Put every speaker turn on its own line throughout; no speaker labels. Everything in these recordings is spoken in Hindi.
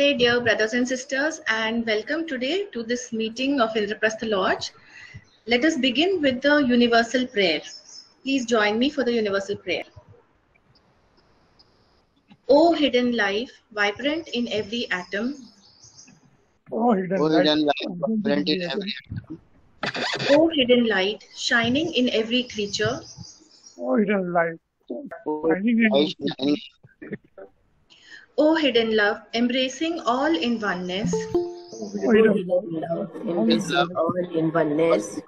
Namaste, dear brothers and sisters, and welcome today to this meeting of Indraprastha Lodge. Let us begin with the universal prayer. Please join me for the universal prayer. O hidden life, vibrant in every atom.
O hidden light, vibrant in every atom.
O hidden light, shining in every creature.
O hidden light, shining in every creature.
O hidden love, embracing all in oneness.
O hidden love,
embracing all in oneness.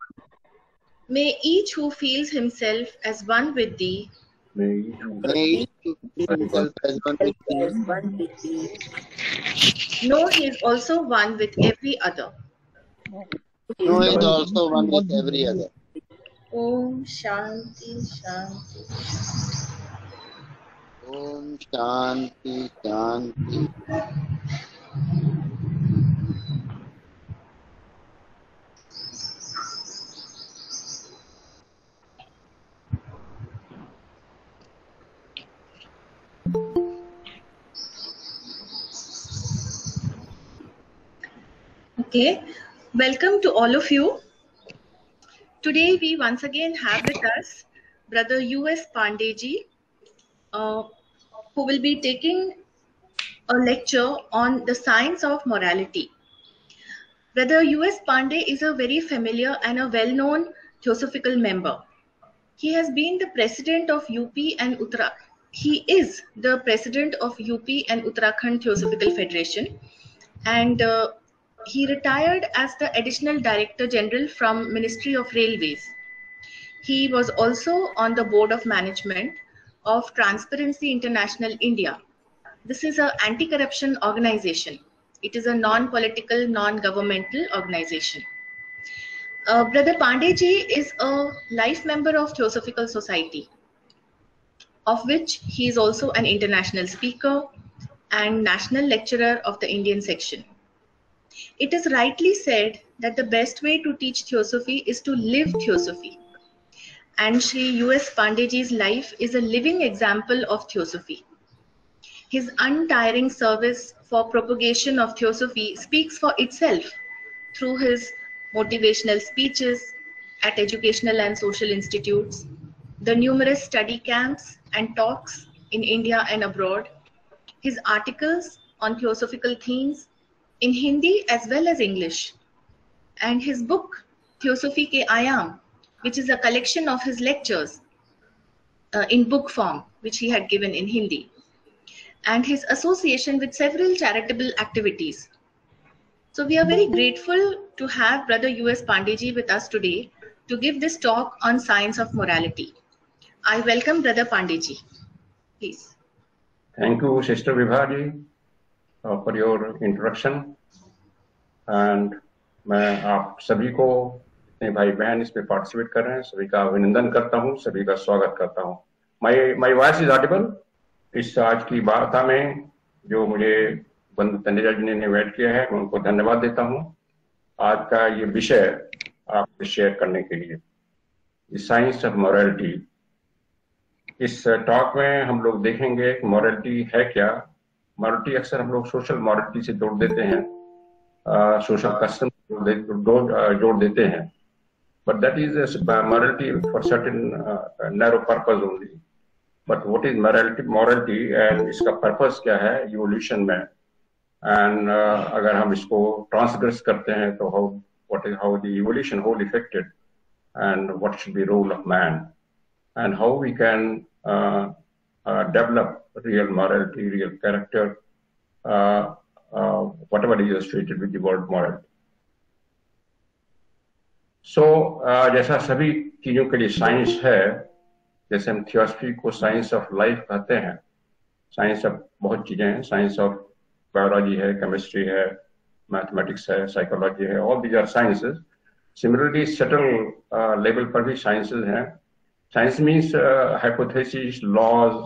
May each who feels himself as one with thee
may
May each feel himself as one with thee.
know he is also one with every other.
Know he is also one with every other.
Om Shanti Shanti.
Om Shanti Shanti.
Okay, welcome to all of you. Today we once again have with us Brother U.S. Pandeyji, who will be taking a lecture on the science of morality. Brother U.S. Pandey is a very familiar and a well-known Theosophical member. He has been the president of UP and He is the president of UP and Uttarakhand Theosophical Federation, and he retired as the additional director general from Ministry of Railways. He was also on the board of management of Transparency International India. This is an anti-corruption organization. It is a non-political, non-governmental organization. Brother Pandeyji is a life member of Theosophical Society, of which he is also an international speaker and national lecturer of the Indian section. It is rightly said that the best way to teach Theosophy is to live Theosophy. And Sri U.S. Pandeyji's life is a living example of Theosophy. His untiring service for propagation of Theosophy speaks for itself through his motivational speeches at educational and social institutes, the numerous study camps and talks in India and abroad, his articles on theosophical themes in Hindi as well as English, and his book Theosophy Ke Aayam, which is a collection of his lectures in book form, which he had given in Hindi, and his association with several charitable activities. So we are very grateful to have Brother U.S. Pandeyji with us today to give this talk on science of morality. I welcome Brother Pandeyji. Please.
Thank you, Sister Vibhaji, for your introduction. And मैं आप सभी को अपने भाई बहन इसमें पार्टिसिपेट कर रहे हैं, सभी का अभिनंदन करता हूँ, सभी का स्वागत करता हूँ. My voice is audible. इस आज की वार्ता में जो मुझे बंधु तनेजा जी ने इनवाइट किया है, मैं उनको धन्यवाद देता हूँ. आज का ये विषय आपसे शेयर करने के लिए, साइंस ऑफ मॉरलिटी. इस टॉक में हम लोग देखेंगे कि मॉरलिटी है क्या. मॉरलिटी अक्सर हम लोग सोशल मॉरलिटी से जोड़ देते हैं, सोशल कस्टम जोड़ देते हैं, but that is morality for certain narrow purpose only. But what is morality and इसका पर्पस क्या है इवोल्यूशन में, एंड अगर हम इसको ट्रांसग्रेस करते हैं तो how the evolution whole affected, and what should be role of man, and how we can develop real morality, real character, whatever is associated with the word morality. So, जैसा सभी चीजों के लिए साइंस है, जैसे हम थियोसफी को साइंस ऑफ लाइफ कहते हैं, साइंस ऑफ बहुत चीजें हैं, साइंस ऑफ बायोलॉजी है, केमिस्ट्री है, मैथमेटिक्स है, साइकोलॉजी है, all these are sciences. Similarly subtle level पर भी साइंसेस हैं. Science means hypotheses, laws,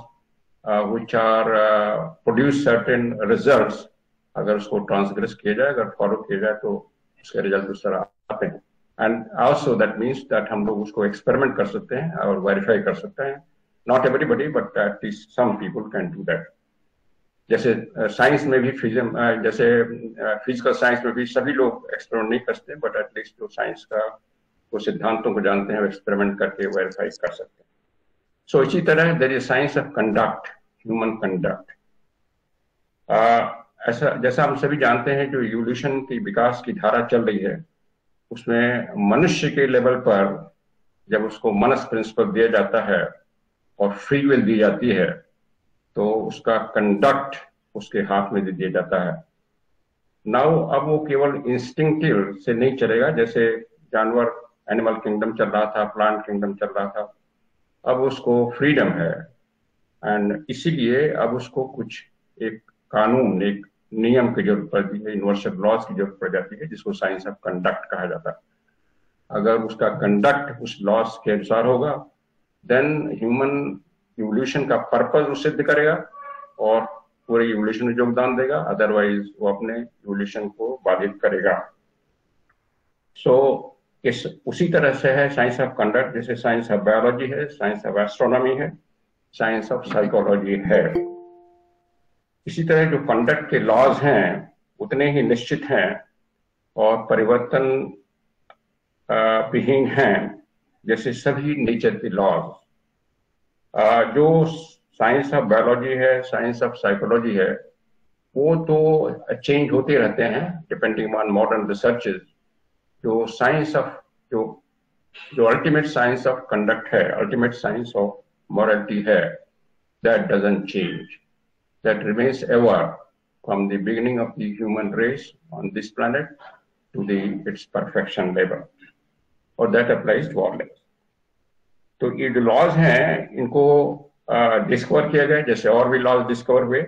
which are produce certain results. अगर उसको transgress किया जाए, अगर follow किया जाए तो उसके result उस तरह आते हैं. And also that means that हम लोग उसको experiment कर सकते हैं और verify कर सकते हैं. Not everybody, but at least some people can do that. जैसे साइंस में भी जैसे फिजिकल साइंस में भी सभी लोग एक्सपेरिमेंट नहीं करते, बट एटलीस्ट जो साइंस का वो सिद्धांतों को जानते हैं वो एक्सपेरिमेंट करके वेरीफाई कर सकते हैं। सो इसी तरह there is science of conduct, human conduct. ऐसा जैसा हम सभी जानते हैं, जो इवोल्यूशन की विकास की धारा चल रही है उसमें मनुष्य के लेवल पर जब उसको मनस प्रिंसिपल दिया जाता है और फ्री विल दी जाती है तो उसका कंडक्ट उसके हाथ में दे दिया जाता है। नाउ अब वो केवल इंस्टिंक्टिव से नहीं चलेगा, जैसे जानवर एनिमल किंगडम चल रहा था, प्लांट किंगडम चल रहा था, अब उसको फ्रीडम है एंड इसीलिए अब उसको कुछ एक कानून, एक नियम की जरूरत पड़ती है, यूनिवर्सल लॉज की जरूरत पड़ जाती है, जिसको साइंस ऑफ कंडक्ट कहा जाता है। अगर उसका कंडक्ट उस लॉज के अनुसार होगा देन ह्यूमन इवोल्यूशन का पर्पस वो सिद्ध करेगा और पूरे इवोल्यूशन में योगदान देगा, अदरवाइज वो अपने इवोल्यूशन को बाधित करेगा। सो इस उसी तरह से है साइंस ऑफ कंडक्ट, जैसे साइंस ऑफ बायोलॉजी है, साइंस ऑफ एस्ट्रोनॉमी है, साइंस ऑफ साइकोलॉजी है। इसी तरह जो कंडक्ट के लॉज हैं उतने ही निश्चित हैं और परिवर्तन विहीन हैं जैसे सभी नेचर के लॉज। जो साइंस ऑफ बायोलॉजी है, साइंस ऑफ साइकोलॉजी है, वो तो चेंज होते रहते हैं डिपेंडिंग ऑन मॉडर्न रिसर्चेस। जो साइंस ऑफ जो अल्टीमेट साइंस ऑफ कंडक्ट है, अल्टीमेट साइंस ऑफ मॉरलिटी है, that doesn't change, that remains ever from the beginning of the human race on this planet to the its perfection level, और दैट अप्लाइज टू ऑल। तो ये जो लॉज हैं इनको डिस्कवर किया गया, जैसे और भी लॉज डिस्कवर हुए,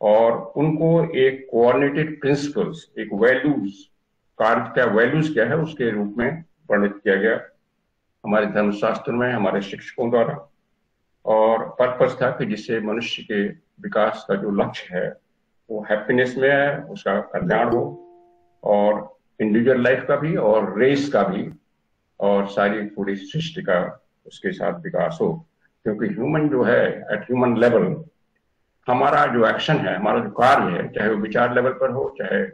और उनको एक कोऑर्डिनेटेड प्रिंसिपल्स, एक वैल्यूज, कार्य क्या वैल्यूज क्या है उसके रूप में वर्णित किया गया हमारे धर्मशास्त्र में, हमारे शिक्षकों द्वारा। और पर्पस था कि जिससे मनुष्य के विकास का जो लक्ष्य है वो हैप्पीनेस में है, उसका कल्याण हो, और इंडिविजुअल लाइफ का भी और रेस का भी और सारी पूरी सृष्टि का उसके साथ विकास हो। क्योंकि ह्यूमन जो है एट ह्यूमन लेवल, हमारा जो एक्शन है, हमारा जो कार्य है, चाहे वो विचार लेवल पर हो चाहे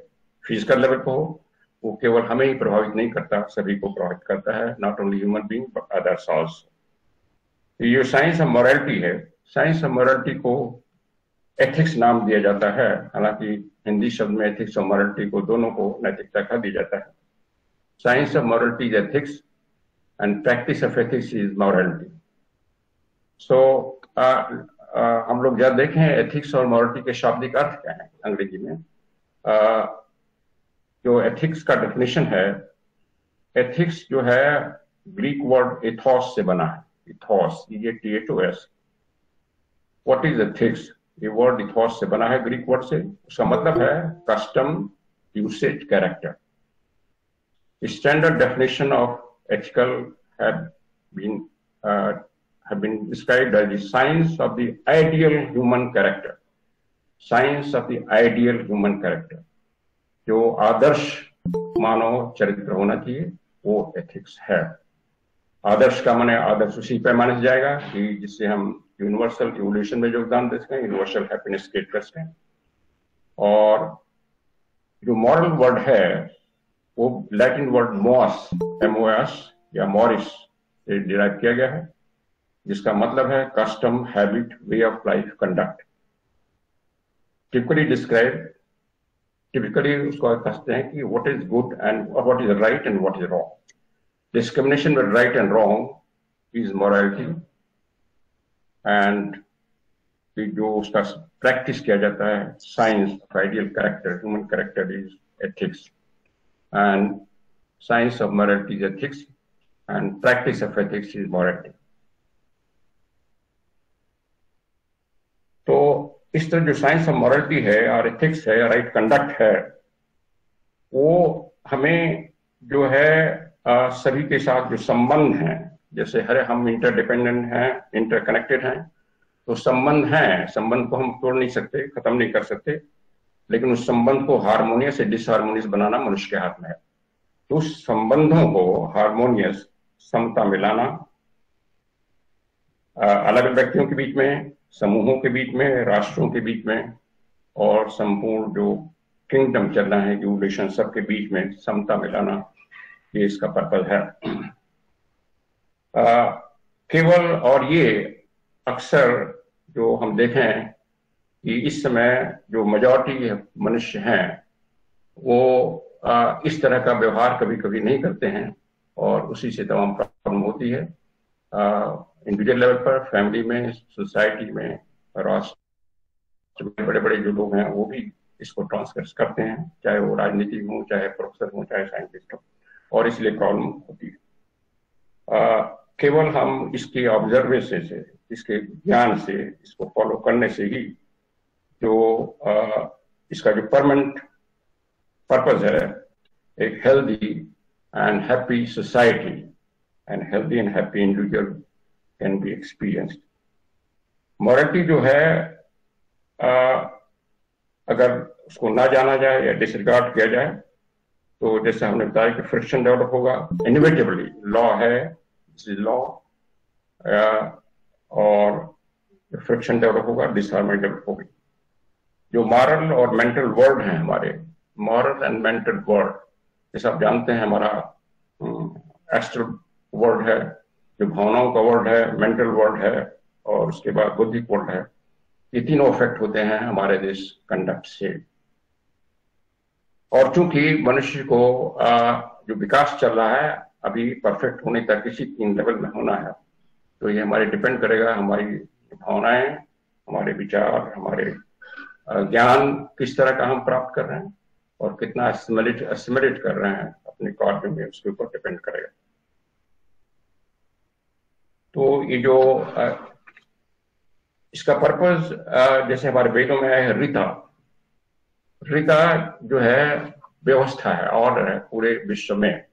फिजिकल लेवल पर हो, वो केवल हमें ही प्रभावित नहीं करता, सभी को प्रभावित करता है, not only human being but others also. ये साइंस ऑफ मोरालिटी है, साइंस ऑफ मोरालिटी को एथिक्स नाम दिया जाता है, हालांकि हिंदी शब्द में एथिक्स और मोरालिटी को दोनों को नैतिकता कहा दिया जाता है। Science of morality is ethics and practice of ethics is morality. So हम लोग जब देखें एथिक्स और मोरालिटी के शाब्दिक अर्थ क्या है अंग्रेजी में, जो एथिक्स का डेफिनेशन है, एथिक्स जो है ग्रीक वर्ड एथोस से बना है, ethos, EATHOS। What is ethics? ये वर्ड इथोस से बना है ग्रीक वर्ड से, उसका मतलब है custom, usage, character. Standard definition of ethical have been described as the science of the ideal human character, science of the ideal human character। जो आदर्श मानव चरित्र होना चाहिए वो एथिक्स है। आदर्श का माने आदर्श उसी पैमाने से जाएगा कि जिससे हम यूनिवर्सल इवोल्यूशन में योगदान दे सकें, यूनिवर्सल हैप्पीनेस क्रिएट कर सकें। और जो मॉरल वर्ड है वो लैटिन वर्ड मोस, MOS या मॉरिस से डिराइव किया गया है, जिसका मतलब है custom, habit, way of life, conduct. Typically उसको कहते हैं कि what is good and what is right and what is wrong. Discrimination with right and wrong is morality, and जो उसका प्रैक्टिस किया जाता है science of ideal character, human character is ethics, and science of morality is ethics and practice of ethics is morality। तो इस तरह जो साइंस ऑफ मोरालिटी है और एथिक्स है, राइट कंडक्ट है, वो हमें जो है सभी के साथ जो संबंध हैं, जैसे हर हम इंटरडिपेंडेंट हैं, इंटरकनेक्टेड हैं, तो संबंध हैं, संबंध को हम तोड़ नहीं सकते, खत्म नहीं कर सकते, लेकिन उस संबंध को हार्मोनियस या डिसहार्मोनियस बनाना मनुष्य के हाथ में है। तो उस संबंधों को हार्मोनियस, समता मिलाना, अलग अलग व्यक्तियों के बीच में, समूहों के बीच में, राष्ट्रों के बीच में, और संपूर्ण जो किंगडम चलना है, यूलेशन सबके बीच में समता मिलाना, ये इसका पर्पज है। केवल और ये अक्सर जो हम देखें कि इस समय जो मेजॉरिटी मनुष्य हैं वो इस तरह का व्यवहार कभी कभी नहीं करते हैं और उसी से तमाम प्रॉब्लम होती है इंडिविजुअल लेवल पर, फैमिली में, सोसाइटी में, राष्ट्र में। बड़े बड़े जो लोग हैं वो भी इसको ट्रांसफर करते हैं, चाहे वो राजनीति हो, चाहे प्रोफेसर हो, चाहे साइंटिस्ट हो, और इसलिए प्रॉब्लम होती है। केवल हम इसके ऑब्जर्वेशन से, इसके ज्ञान से, इसको फॉलो करने से ही जो इसका जो परमानेंट पर्पज है, एक healthy and happy society and healthy and happy individual can be experienced. Morality जो है अगर उसको ना जाना जाए या डिसरिगार्ड किया जाए तो जैसे हमने बताया कि फ्रिक्शन डेवलप होगा इनोवेटिवली। लॉ है, लॉ, और फ्रिक्शन डेवलप होगा, डिसहार्मनी डेवलप होगी। जो मॉरल और मेंटल वर्ल्ड है हमारे, मॉरल एंड मेंटल वर्ल्ड, जैसे आप जानते हैं हमारा एस्ट्रल वर्ल्ड है, जो भावनाओं का वर्ल्ड है, मेंटल वर्ल्ड है, और उसके बाद बौद्धिक वर्ल्ड है। ये तीनों इफेक्ट होते हैं हमारे देश कंडक्ट से। और चूंकि मनुष्य को जो विकास चल रहा है अभी परफेक्ट होने तक किसी तीन लेवल में होना है, तो ये हमारे डिपेंड करेगा हमारी भावनाएं, हमारे विचार, हमारे ज्ञान किस तरह का हम प्राप्त कर रहे हैं और कितना असिमिलेट कर रहे हैं अपने कार्य में, उसके ऊपर डिपेंड करेगा। तो ये जो इसका पर्पज जैसे हमारे वेदों में है रीता। रीता जो है व्यवस्था है, ऑर्डर है पूरे विश्व में।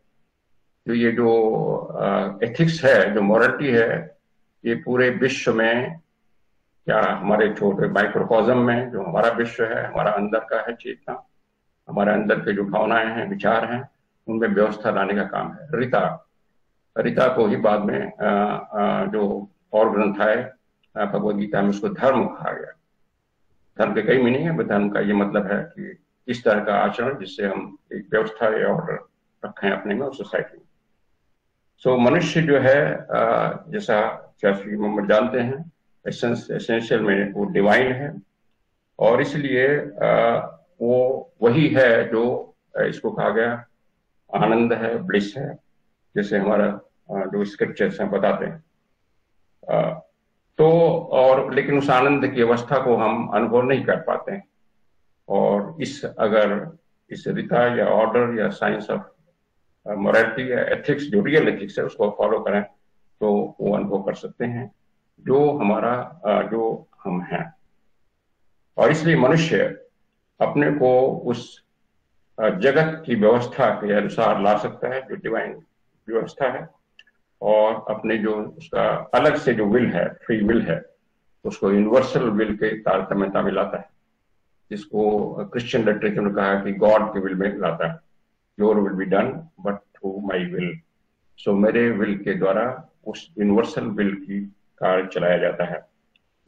तो ये जो एथिक्स है, जो मॉरलिटी है, ये पूरे विश्व में, या हमारे छोटे माइक्रोकॉज्म में जो हमारा विश्व है, हमारा अंदर का है चेतना, हमारे अंदर के जो भावनाएं हैं, विचार हैं, उनमें व्यवस्था लाने का काम है रीता। रीता को ही बाद में जो और ग्रंथ है भगवद गीता में उसको धर्म कहा गया। धर्म के कई मीनिंग है, धर्म का ये मतलब है कि इस तरह का आचरण जिससे हम एक व्यवस्था या ऑर्डर रखें अपने में और सोसाइटी में। सो मनुष्य जो है जैसा शास्त्री मोहम्मद जानते हैं, एसेंशियल में वो डिवाइन है, और इसलिए वो वही है जो इसको कहा गया आनंद है, ब्लिस है, जैसे हमारा जो स्क्रिप्चर्स हैं बताते हैं। तो और लेकिन उस आनंद की अवस्था को हम अनुभव नहीं कर पाते हैं, और अगर इस रीता या ऑर्डर या साइंस ऑफ मोरालिटी या एथिक्स, जो रियल एथिक्स है, उसको फॉलो करें तो वो अनुभव कर सकते हैं जो हमारा जो हम हैं। और इसलिए मनुष्य अपने को उस जगत की व्यवस्था के अनुसार ला सकता है जो डिवाइन व्यवस्था है, और अपने जो उसका अलग से जो विल है, फ्री विल है, उसको यूनिवर्सल विल के तारतम्यता में लाता है, जिसको क्रिश्चियन लिटरेचर में कहा कि गॉड के विल में लाता है। Your will be done but through my will. So मेरे विल के द्वारा उस यूनिवर्सल विल की कार्य चलाया जाता है।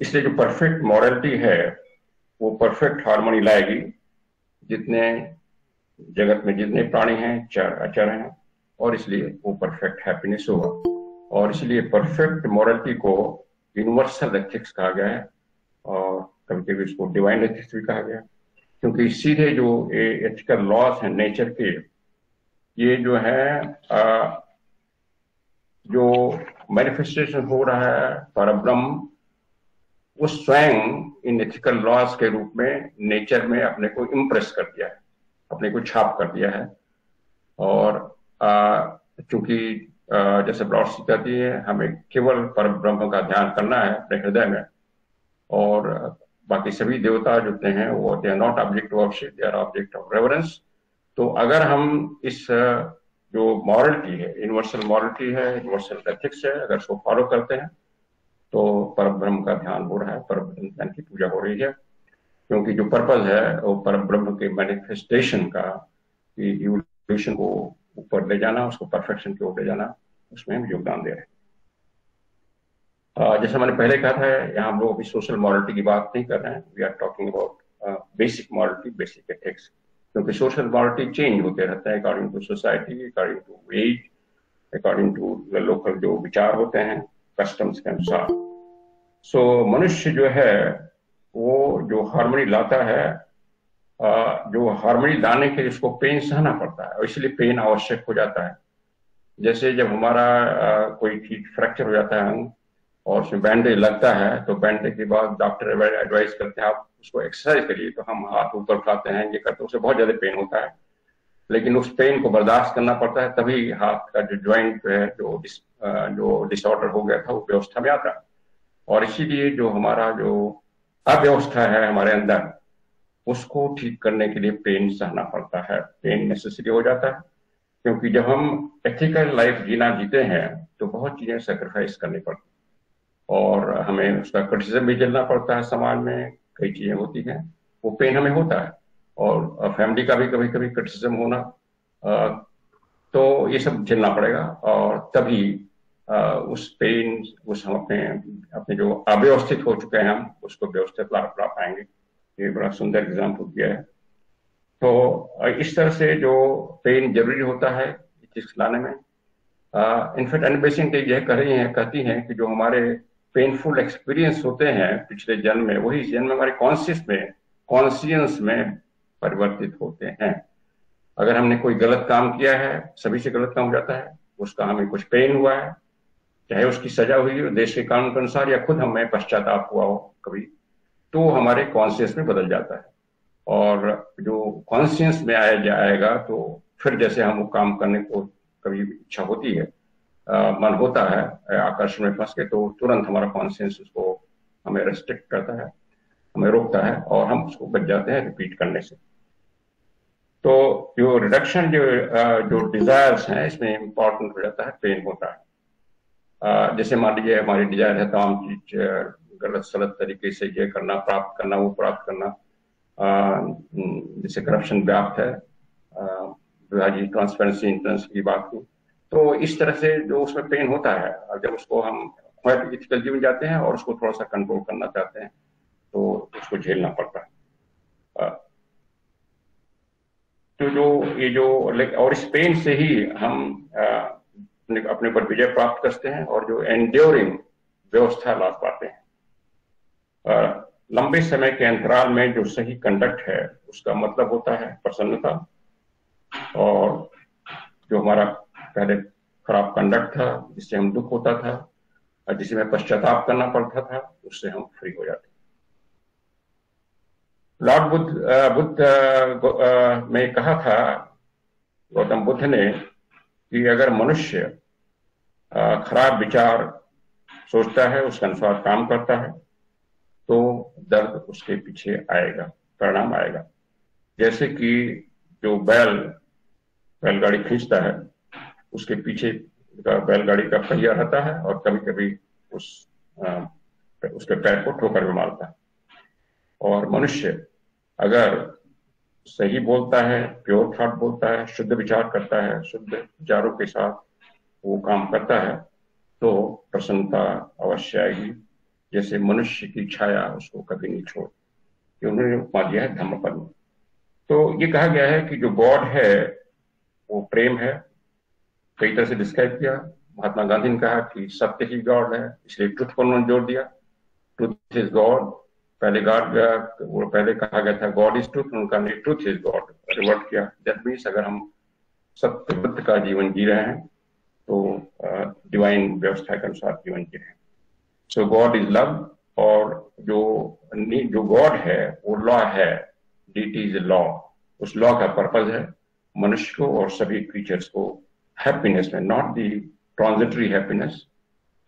इसलिए जो परफेक्ट मॉरलिटी है वो परफेक्ट हार्मोनी लाएगी, जितने जगत में जितने प्राणी हैं, अचर हैं, और इसलिए वो परफेक्ट हैप्पीनेस होगा। और इसलिए परफेक्ट मॉरलिटी को यूनिवर्सल एथिक्स कहा गया है, और कभी कभी इसको डिवाइन एथिक्स भी कहा गया, क्योंकि सीधे जो एथिकल लॉस हैं नेचर के, ये जो है जो मैनिफेस्टेशन हो रहा है परब्रह्म, वो स्वयं इन एथिकल लॉस के रूप में नेचर में अपने को इम्प्रेस कर दिया है, अपने को छाप कर दिया है। और चूंकि जैसे ब्रॉडसी कहती है, हमें केवल परब्रह्म का ध्यान करना है अपने हृदय में, और बाकी सभी देवता जो हैं वो they are not object of worship, they are object of reverence. तो अगर हम इस जो मॉरलिटी है, यूनिवर्सल मॉरलिटी है, यूनिवर्सल एथिक्स है, अगर इसको फॉलो करते हैं तो परब्रह्म का ध्यान हो रहा है, परब्रह्म की पूजा हो रही है, क्योंकि जो पर्पज है वो परब्रह्म के मैनिफेस्टेशन का, इवोल्यूशन को ऊपर ले जाना, उसको परफेक्शन की ओर ले जाना, उसमें हम योगदान दे रहे हैं। जैसे मैंने पहले कहा था, यहाँ हम लोग अभी सोशल मॉरलिटी की बात नहीं कर रहे हैं, we are talking about basic morality, basic ethics, क्योंकि सोशल मॉरलिटी चेंज होते रहते हैं according to society, according to age, according to local जो विचार होते हैं, कस्टम्स के अनुसार। सो मनुष्य जो है वो जो हार्मनी लाता है, जो हार्मनी लाने के लिए उसको पेन सहना पड़ता है, और इसलिए पेन आवश्यक हो जाता है। जैसे जब हमारा कोई चीज फ्रैक्चर हो जाता है और उसमें बैंडेज लगता है, तो बैंडेज के बाद डॉक्टर एडवाइस करते हैं आप उसको एक्सरसाइज करिए, तो हम हाथ ऊपर उठाते हैं, ये करते हैं, उससे बहुत ज्यादा पेन होता है, लेकिन उस पेन को बर्दाश्त करना पड़ता है, तभी हाथ का जो ज्वाइंट है, जो डिसऑर्डर हो गया था, वो व्यवस्था में आता है। और इसीलिए जो हमारा जो अव्यवस्था है हमारे अंदर, उसको ठीक करने के लिए पेन सहना पड़ता है, पेन नेसेसरी हो जाता है, क्योंकि जब हम एथिकल लाइफ जीते हैं तो बहुत चीजें सेक्रीफाइस करनी पड़ती हैं, और हमें उसका क्रिटिसिज्म भी झेलना पड़ता है, समाज में कई चीजें होती हैं, वो पेन हमें होता है, और फैमिली का भी कभी कभी क्रिटिसिज्म होना, तो ये सब झेलना पड़ेगा, और तभी उस पेन, उस हम अपने जो अव्यवस्थित हो चुके हैं हम उसको व्यवस्थित ला पाएंगे। ये बड़ा सुंदर एग्जाम्पल दिया है। तो इस तरह से जो पेन जरूरी होता है चीज लाने में। इनफैक्ट एनी बेसेंट यह कहती हैं कि जो हमारे पेनफुल एक्सपीरियंस होते हैं पिछले जन्म में, वही जन्म में हमारे कॉन्शियंस में परिवर्तित होते हैं। अगर हमने कोई गलत काम किया है, सभी से गलत काम हो जाता है, उसका हमें कुछ पेन हुआ है, चाहे उसकी सजा हुई हो देश के कानून के अनुसार, या खुद हमें पश्चाताप हुआ हो कभी, तो हमारे कॉन्शियस में बदल जाता है, और जो कॉन्शियस में आएगा तो फिर जैसे हम वो काम करने को कभी इच्छा होती है, मन होता है आकर्षण में फंस के, तो तुरंत हमारा कॉन्शियस उसको हमें रेस्ट्रिक्ट करता है, हमें रोकता है, और हम उसको बच जाते हैं रिपीट करने से। तो जो रिडक्शन जो डिजायर्स हैं, इसमें इंपॉर्टेंट हो जाता है, पेन होता है। जैसे मान लीजिए हमारी डिजायर है तमाम चीज गलत सलत तरीके से ये करना, प्राप्त करना, वो प्राप्त करना, जैसे करप्शन व्याप्त है, ट्रांसपेरेंसी इंट्रेंस की बात की, तो इस तरह से जो उसमें पेन होता है, और जब उसको हम एथिकल जीवन जाते हैं और उसको थोड़ा सा कंट्रोल करना चाहते हैं, तो उसको झेलना पड़ता है। तो और इस पेन से ही हम अपने ऊपर विजय प्राप्त करते हैं, और जो एंड्योरिंग व्यवस्था ला पाते हैं। लंबे समय के अंतराल में जो सही कंडक्ट है, उसका मतलब होता है प्रसन्नता, और जो हमारा पहले खराब कंडक्ट था, जिससे हम दुख होता था और जिसे हमें पश्चाताप करना पड़ता था, उससे हम फ्री हो जाते। लॉर्ड बुद्ध में कहा था, गौतम बुद्ध ने, कि अगर मनुष्य खराब विचार सोचता है, उसके अनुसार काम करता है, तो दर्द उसके पीछे आएगा, परिणाम आएगा। जैसे कि जो बैलगाड़ी खींचता है, उसके पीछे बैलगाड़ी का पहिया रहता है, और कभी कभी उसके पैर को ठोकर भी मारता है। और मनुष्य अगर सही बोलता है, प्योर थॉट बोलता है, शुद्ध विचार करता है, शुद्ध विचारों के साथ वो काम करता है, तो प्रसन्नता अवश्य आएगी। जैसे मनुष्य की छाया उसको कभी नहीं छोड़, ये उन्होंने उपमा दिया है धम्मपद में। तो ये कहा गया है कि जो गॉड है वो प्रेम है, कई तरह से डिस्क्राइब किया। महात्मा गांधी ने कहा कि सत्य ही गॉड है, इसलिए ट्रुथ पर उन्होंने जोर दिया, ट्रुथ इज गॉड। पहले कहा गया था गॉड इज ट्रुथ, उनका नहीं, ट्रुथ इज गॉड रिवर्ट किया। दैट मीन्स अगर हम सत्यबद्ध का जीवन जी रहे हैं, तो डिवाइन व्यवस्था के अनुसार जीवन जी रहे हैं। सो गॉड इज लव, और जो गॉड है वो लॉ है, डीटी इज लॉ। उस लॉ का पर्पज है मनुष्य को और सभी क्रीचर्स को हैप्पीनेस में, not the transitory happiness,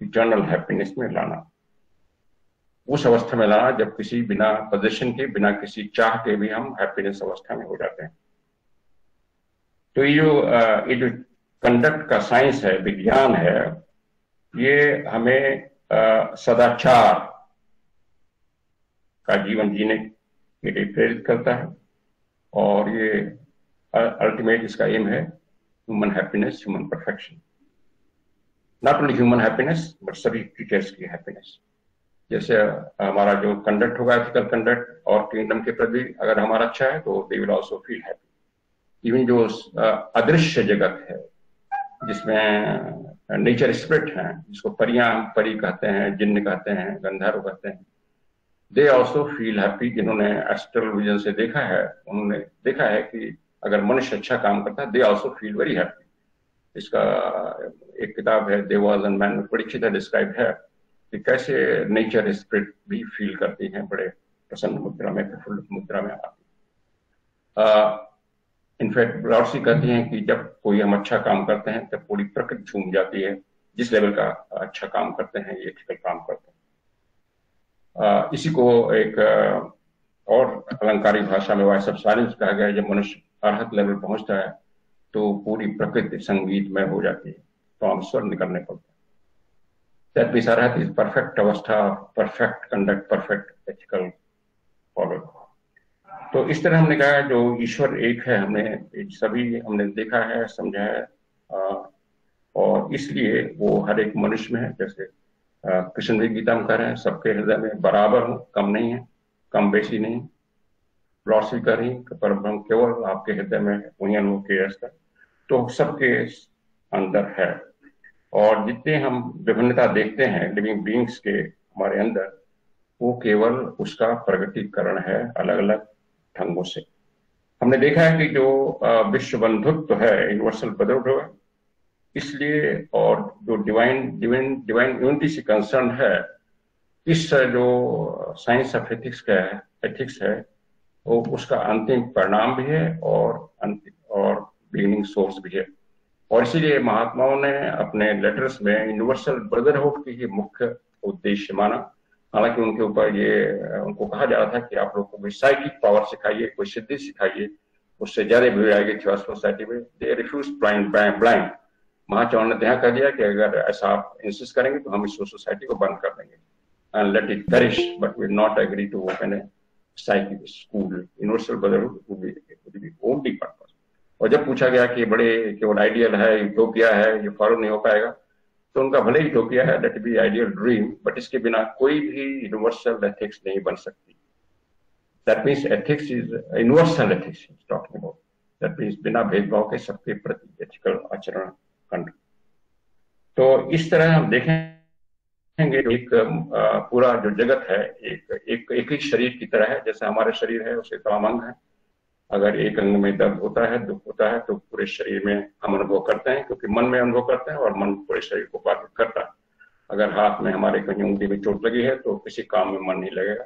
eternal happiness में लाना, उस अवस्था में लाना जब किसी बिना पोजीशन के, बिना किसी चाह के भी हम हैप्पीनेस अवस्था में हो जाते हैं। तो ये जो कंडक्ट का साइंस है, विज्ञान है, ये हमें सदाचार का जीवन जीने के लिए प्रेरित करता है, और ये अल्टीमेट इसका एम है human happiness, human perfection. Not only human happiness but सभी क्रिएचर्स की हैप्पीनेस। जैसे हमारा जो कंडक्ट होगा, एथिकल कंडक्ट और किंगडम के प्रति अगर हमारा अच्छा है तो they will also feel happy. Even जो अदृश्य जगत है जिसमें नेचर स्पिरिट है, जिसको परी कहते हैं, जिन्न कहते हैं, गंधर्व कहते हैं, दे आल्सो फील हैप्पी। जिन्होंने एस्ट्रल विजन से देखा है उन्होंने देखा है कि अगर मनुष्य अच्छा काम करता है they also feel very happy. इसका एक किताब है देवास एंड मैन में बड़ी अच्छी तरह डिस्क्राइब है कि कैसे नेचर स्पिरिट भी फील करती हैं, बड़े प्रसन्न मुद्रा में, प्रफुल्ल मुद्रा में आती। इनफैक्ट लॉर्डसी कहती हैं कि जब कोई हम अच्छा काम करते हैं तब पूरी प्रकृति झूम जाती है, जिस लेवल का अच्छा काम करते हैं, ये एथिकल काम करते हैं। इसी को एक और अलंकारिक भाषा में वाइस ऑफ साइलेंस कहा गया है। जब मनुष्य अरहत लेवल पहुंचता है तो पूरी प्रकृति संगीतमय हो जाती है, तो हम स्वर निकलने पड़ते हैं। That means arhat is perfect अवस्था, perfect conduct, perfect ethical follow. तो इस तरह हमने कहा जो ईश्वर एक है, हमने देखा है, समझा है, और इसलिए वो हर एक मनुष्य में है। जैसे कृष्ण भी गीता में कह रहे हैं सबके हृदय में बराबर हूं, कम नहीं है, कम बेसी नहीं। लॉर्ड भी कह रही कि परब्रह्म केवल आपके हृदय में है, वही अनुभव किया जाता है। तो सबके अंदर है, और जितने हम विभिन्नता देखते हैं लिविंग बीइंग्स के हमारे अंदर, वो केवल उसका प्रगटीकरण है अलग अलग ढंगों से। हमने देखा है कि जो विश्व बंधुत्व है, यूनिवर्सल ब्रदरहुड है, इसलिए, और जो डिवाइन यूनिटी से कंसर्न है, इस जो साइंस ऑफ एथिक्स है वो उसका अंतिम परिणाम भी है और बिगिनिंग सोर्स भी है। और इसीलिए महात्माओं ने अपने लेटर्स में यूनिवर्सल ब्रदरहुड की ही मुख्य उद्देश्य माना। हालांकि उनके ऊपर ये उनको कहा जा रहा था कि आप लोग को कोई साइकिक पावर सिखाइए, कोई सिद्धि सिखाइए, उससे ज्यादा भीड़ आएगी थियोसॉफिकल सोसाइटी में। They refuse blind. महाचौर ने तय कर दिया कि अगर ऐसा आप इंसिस्ट करेंगे तो हम इस सोसाइटी को बंद कर देंगे, and let it perish, but will not agree to open a psychic school. Universal brotherhood would be only purpose. और जब पूछा गया कि बड़े केवल आइडियल है, यूटोपिया है, ये फॉलो नहीं हो पाएगा, तो उनका भले ही यूटोपिया है, let be ideal dream, but इसके बिना कोई भी यूनिवर्सल एथिक्स नहीं बन सकती। That means ethics is universal ethics talking about. That means बिना भेदभाव के सबके प्रति एथिकल आचरण खंड। तो इस तरह हम देखेंगे एक पूरा जो जगत है एक ही शरीर की तरह है। जैसे हमारे शरीर है उसके तमाम अंग है। अगर एक अंग में दर्द होता है, दुख होता है, तो पूरे शरीर में हम अनुभव करते हैं, क्योंकि मन में अनुभव करते हैं और मन पूरे शरीर को बाधित करता है। अगर हाथ में हमारे कहीं उंगली में चोट लगी है तो किसी काम में मन नहीं लगेगा।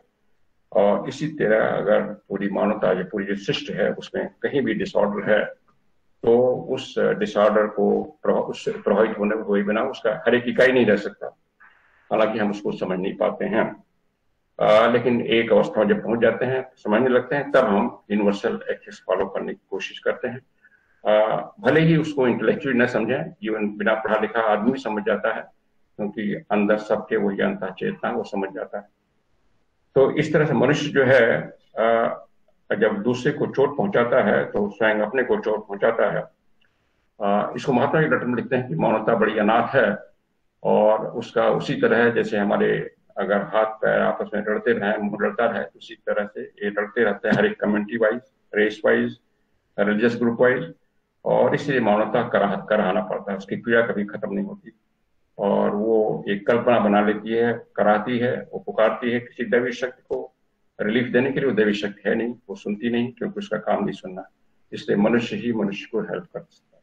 और इसी तरह अगर पूरी मानवता, जो पूरी जो सृष्टि है, उसमें कहीं भी डिसऑर्डर है तो उस डिसऑर्डर को उससे प्रभावित होने हुए बिना उसका हर एक इकाई नहीं रह सकता। हालांकि हम उसको समझ नहीं पाते हैं, लेकिन एक अवस्था में जब पहुंच जाते हैं, समझने लगते हैं, तब हम यूनिवर्सल एथिक्स फॉलो करने की कोशिश करते हैं। भले ही उसको इंटेलेक्चुअली न समझें, जीवन बिना पढ़ा लिखा आदमी भी समझ जाता है, क्योंकि अंदर सबके वही अंतः चेतना वो समझ जाता है। तो इस तरह से मनुष्य जो है जब दूसरे को चोट पहुंचाता है तो स्वयं अपने को चोट पहुंचाता है। इसको महात्मा जी लेटर में लिखते हैं कि मानवता बड़ी अनाथ है, और उसका उसी तरह है जैसे हमारे अगर हाथ पैर आपस में लड़ते रहे, मुंह लड़ता रहे, उसी तरह से ये लड़ते रहते हैं, हर एक community wise, race wise, religious group wise. और इसलिए मानवता कराहना पड़ता है, उसकी पीड़ा कभी खत्म नहीं होती। और वो एक कल्पना बना लेती है, कराती है, वो पुकारती है किसी दैवी शक्ति को रिलीफ देने के लिए। वो दैवी शक्ति है नहीं, वो सुनती नहीं, क्योंकि उसका काम नहीं सुनना। इसलिए मनुष्य ही मनुष्य को हेल्प कर सकता है,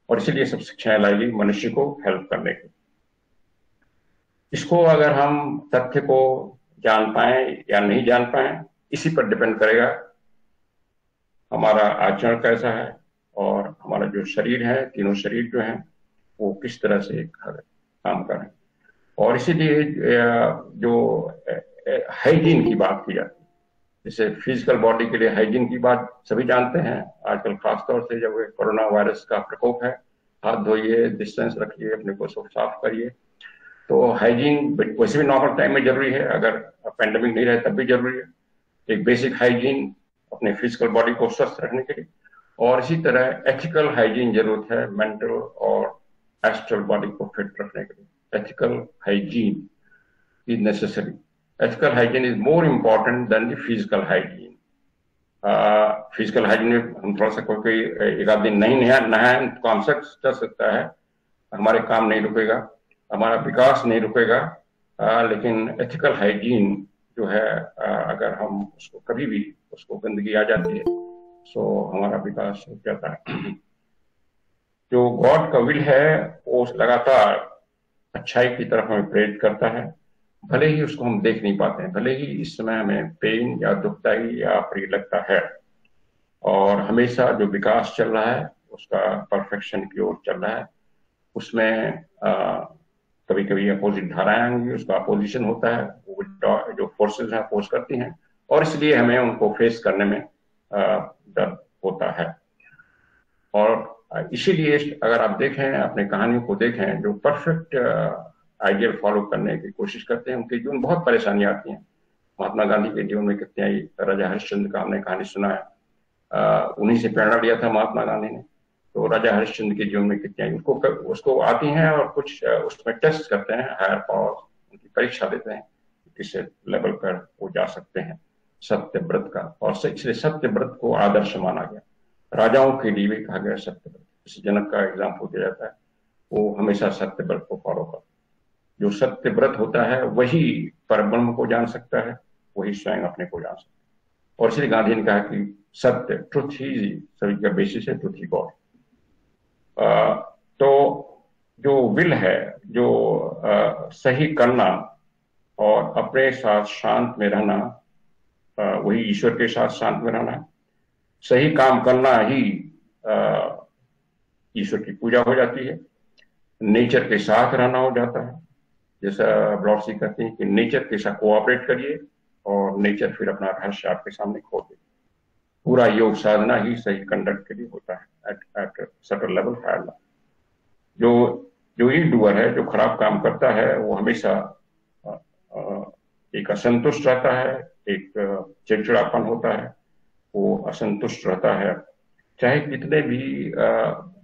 और इसीलिए सब शिक्षाएं लाई गई मनुष्य को हेल्प करने की। इसको अगर हम तथ्य को जान पाए या नहीं जान पाए, इसी पर डिपेंड करेगा हमारा आचरण कैसा है, और हमारा जो शरीर है, तीनों शरीर जो है, वो किस तरह से काम करें। और इसीलिए जो हाइजीन की बात की जाती है, जैसे फिजिकल बॉडी के लिए हाइजीन की बात सभी जानते हैं। आजकल खासतौर से जब कोरोना वायरस का प्रकोप है, हाथ धोइए, डिस्टेंस रखिए, अपने को साफ करिए। तो हाइजीन वैसे भी नॉर्मल टाइम में जरूरी है, अगर पेंडेमिक नहीं रहे तब भी जरूरी है। एक बेसिक हाइजीन अपने फिजिकल बॉडी को स्वस्थ रखने के लिए, और इसी तरह एथिकल हाइजीन जरूरत है मेंटल और एस्ट्रल बॉडी को फिट रखने के लिए। Ethical hygiene is necessary. ethical hygiene is more important than the physical hygiene. Physical hygiene में हम थोड़ा सा कोई एक आध दिन नहीं नहाए तो काम चल सकता है, हमारे काम नहीं रुकेगा, हमारा विकास नहीं रुकेगा, लेकिन एथिकल हाइजीन जो है अगर हम उसको कभी भी उसको गंदगी आ जाती है तो हमारा विकास रुक जाता है। जो गॉड का विल है वो लगातार अच्छाई की तरफ हमें प्रेरित करता है, भले ही उसको हम देख नहीं पाते हैं, भले ही इस समय हमें पेन या दुखदाई या प्रिय लगता है, और हमेशा जो विकास चल रहा है उसका परफेक्शन की ओर चल रहा है, उसमें कभी कभी अपोजिट धाराएं आएंगी, उसका अपोजिशन होता है, वो जो फोर्सेस हैं अपोज करती हैं, और इसलिए हमें उनको फेस करने में डर होता है। और इसीलिए अगर आप देखें, अपने कहानियों को देखें, जो परफेक्ट आइडियल फॉलो करने की कोशिश करते हैं उनके जीवन बहुत परेशानियां आती हैं। महात्मा गांधी के जीवन में कितने आई, राजा हरिश्चंद्र का हमने कहानी सुना है, उन्हीं से प्रेरणा लिया था महात्मा गांधी ने, तो राजा हरिश्चंद्र के जीवन में कितने आई उसको आती हैं, और कुछ उसमें टेस्ट करते हैं, हायर पावर उनकी परीक्षा देते हैं किस लेवल पर वो जा सकते हैं सत्य व्रत का, और इसलिए सत्य व्रत को आदर्श माना गया, राजाओं के लिए भी कहा गया सत्य व्रत। इस जनक का एग्जाम्पल दिया जाता है, वो हमेशा सत्य व्रत को फॉलो करता है। जो सत्य व्रत होता है वही परब्रह्म को जान सकता है, वही स्वयं अपने को जान सकता है, और इसलिए गांधी ने कहा कि सत्य, ट्रुथ ही सभी का बेसिस है, ट्रुथ ही गॉड। तो जो विल है, जो सही करना और अपने साथ शांत में रहना, वही ईश्वर के साथ शांत में रहना, सही काम करना ही ईश्वर की पूजा हो जाती है, नेचर के साथ रहना हो जाता है। जैसा ब्लॉसी कहते हैं कि नेचर के साथ कोऑपरेट करिए और नेचर फिर अपना रहस्य आपके सामने खोल दे। पूरा योग साधना ही सही कंडक्ट के लिए होता है at certain level, higher level. जो इल डूअर है, जो खराब काम करता है, वो हमेशा एक असंतुष्ट रहता है, एक चिड़चिड़ापन होता है, वो असंतुष्ट रहता है, चाहे कितने भी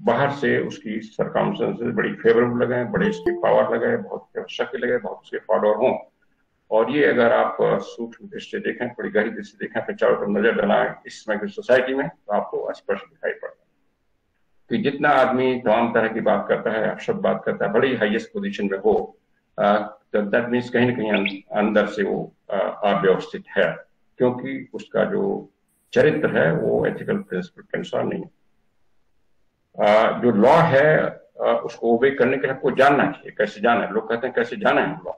बाहर से उसकी सरकमस्टेंसेस बड़ी फेवरेबल लगे, बड़े उसकी पावर लगे, बहुत शक्ति लगे, बहुत उसके फॉलोअर हों। और ये अगर आप सूक्ष्म दृष्टि देखें, बड़ी गहरी दृष्टि देखें, अपने चारों तरफ नजर डालें इस समय की सोसाइटी में, तो आपको स्पष्ट दिखाई पड़ेगा कि जितना आदमी तमाम तरह की बात करता है, अपशब्द बात करता है, बड़ी हाईएस्ट पोजीशन में हो, तो दैट मीन्स कहीं ना कहीं अंदर से वो अव्यवस्थित है, क्योंकि उसका जो चरित्र है वो एथिकल प्रिंसिपल के अनुसार नहीं है। जो लॉ है उसको ओबे करने के लिए आपको जानना चाहिए, कैसे जाना है। लोग कहते हैं कैसे जाना है लॉ,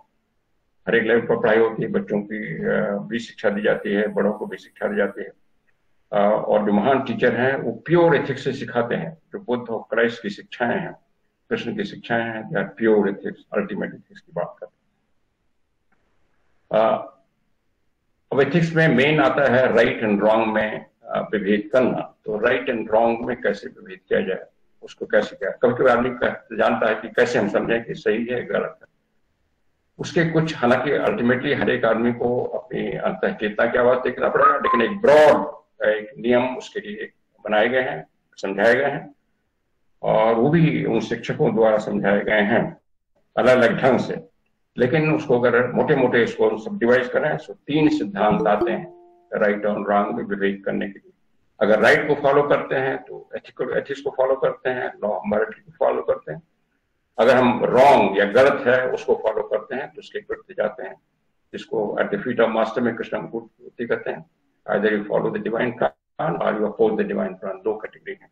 हर एक लेवल पर पढ़ाई होती है, बच्चों की भी शिक्षा दी जाती है, बड़ों को भी शिक्षा दी जाती है, और जो महान टीचर हैं वो प्योर एथिक्स से सिखाते हैं। जो बुद्ध और क्राइस्ट की शिक्षाएं हैं, कृष्ण की शिक्षाएं हैं, या प्योर एथिक्स, अल्टीमेट एथिक्स की बात करते हैं। अब एथिक्स में मेन आता है राइट एंड रॉन्ग में विभेद करना। तो राइट एंड रॉन्ग में कैसे विभेद किया जाए, उसको कैसे किया। कभी कभी आदमी जानता है कि कैसे हम समझें कि सही है गलत है, उसके कुछ, हालांकि अल्टीमेटली हर एक आदमी को अपनी अंतः चेतना की आवाज देखना पड़ेगा, लेकिन एक ब्रॉड एक नियम उसके लिए बनाए गए हैं, समझाए गए हैं, और वो भी उन शिक्षकों द्वारा समझाए गए हैं अलग अलग ढंग से। लेकिन उसको अगर मोटे मोटे इसको सब डिवाइड करें तो 3 सिद्धांत आते हैं राइट और रॉन्ग में विवेक करने के लिए। अगर राइट को फॉलो करते हैं तो एथिक्स को फॉलो करते हैं, लॉ मॉरलिटी को फॉलो करते हैं। अगर हम रॉन्ग या गलत है उसको फॉलो करते हैं तो उसके विरुद्ध जाते हैं, जिसको at the feet of master में कृष्ण मूर्ति कहते हैं, either you follow the divine plan और you oppose the divine plan, 2 category है।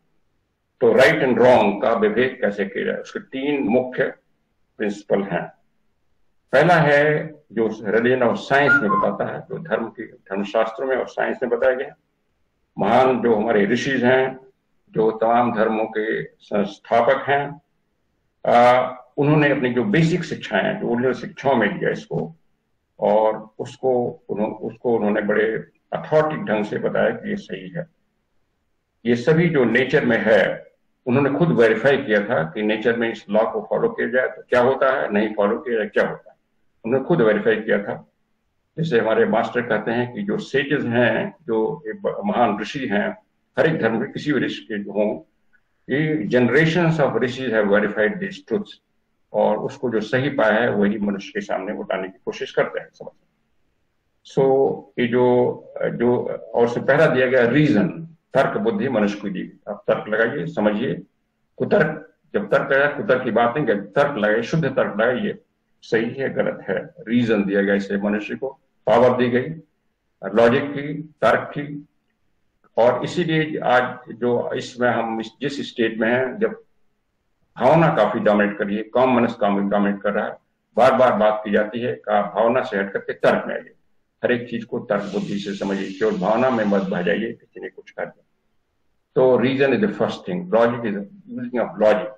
तो राइट एंड रॉन्ग का विवेक कैसे किया जाए, उसके 3 मुख्य प्रिंसिपल हैं। पहला है जो रिलीजन और साइंस में बताता है, जो धर्मशास्त्रों में और साइंस में बताया गया। महान जो हमारे ऋषिज हैं, जो तमाम धर्मों के संस्थापक हैं, उन्होंने अपनी जो बेसिक शिक्षाएं, जो ओरिजिनल शिक्षाओं में दिया इसको, और उसको उन्होंने बड़े अथॉरिटी ढंग से बताया कि ये सही है। ये सभी जो नेचर में है, उन्होंने खुद वेरीफाई किया था कि नेचर में इस लॉ को फॉलो किया जाए तो क्या होता है, नहीं फॉलो किया जाए क्या होता है, उन्होंने खुद वेरीफाई किया था। जैसे हमारे मास्टर कहते हैं कि जो सेजेस हैं, जो महान ऋषि हैं, हर एक धर्म के किसी भी ऋषि के जो हों, ये generations of Rishi have verified this truths, और उसको जो सही पाया है वही मनुष्य के सामने उठाने की कोशिश करते हैं। समझ सो ये जो जो और उससे पहला दिया गया रीजन, तर्क बुद्धि मनुष्य को दी। आप तर्क लगाइए, समझिए। कुतर्क, जब तर्क लगाए, कुतर्क की बात नहीं, जब तर्क लगाइए, शुद्ध तर्क लगाइए, सही है गलत है, रीजन दिया गया इसे मनुष्य को, पावर दी गई लॉजिक की, तर्क की। और इसीलिए आज जो इसमें हम जिस स्टेट में हैं, जब भावना काफी डोमिनेट कर रही है, कॉम मनस डोमिनेट कर रहा है, बार बार बात की जाती है का भावना से हट करके तर्क में आइए, हर एक चीज को तर्क बुद्धि से समझिए, केवल भावना में मत बह जाइए किसी ने कुछ कर दिया। तो reason is the first thing, logic is using of logic.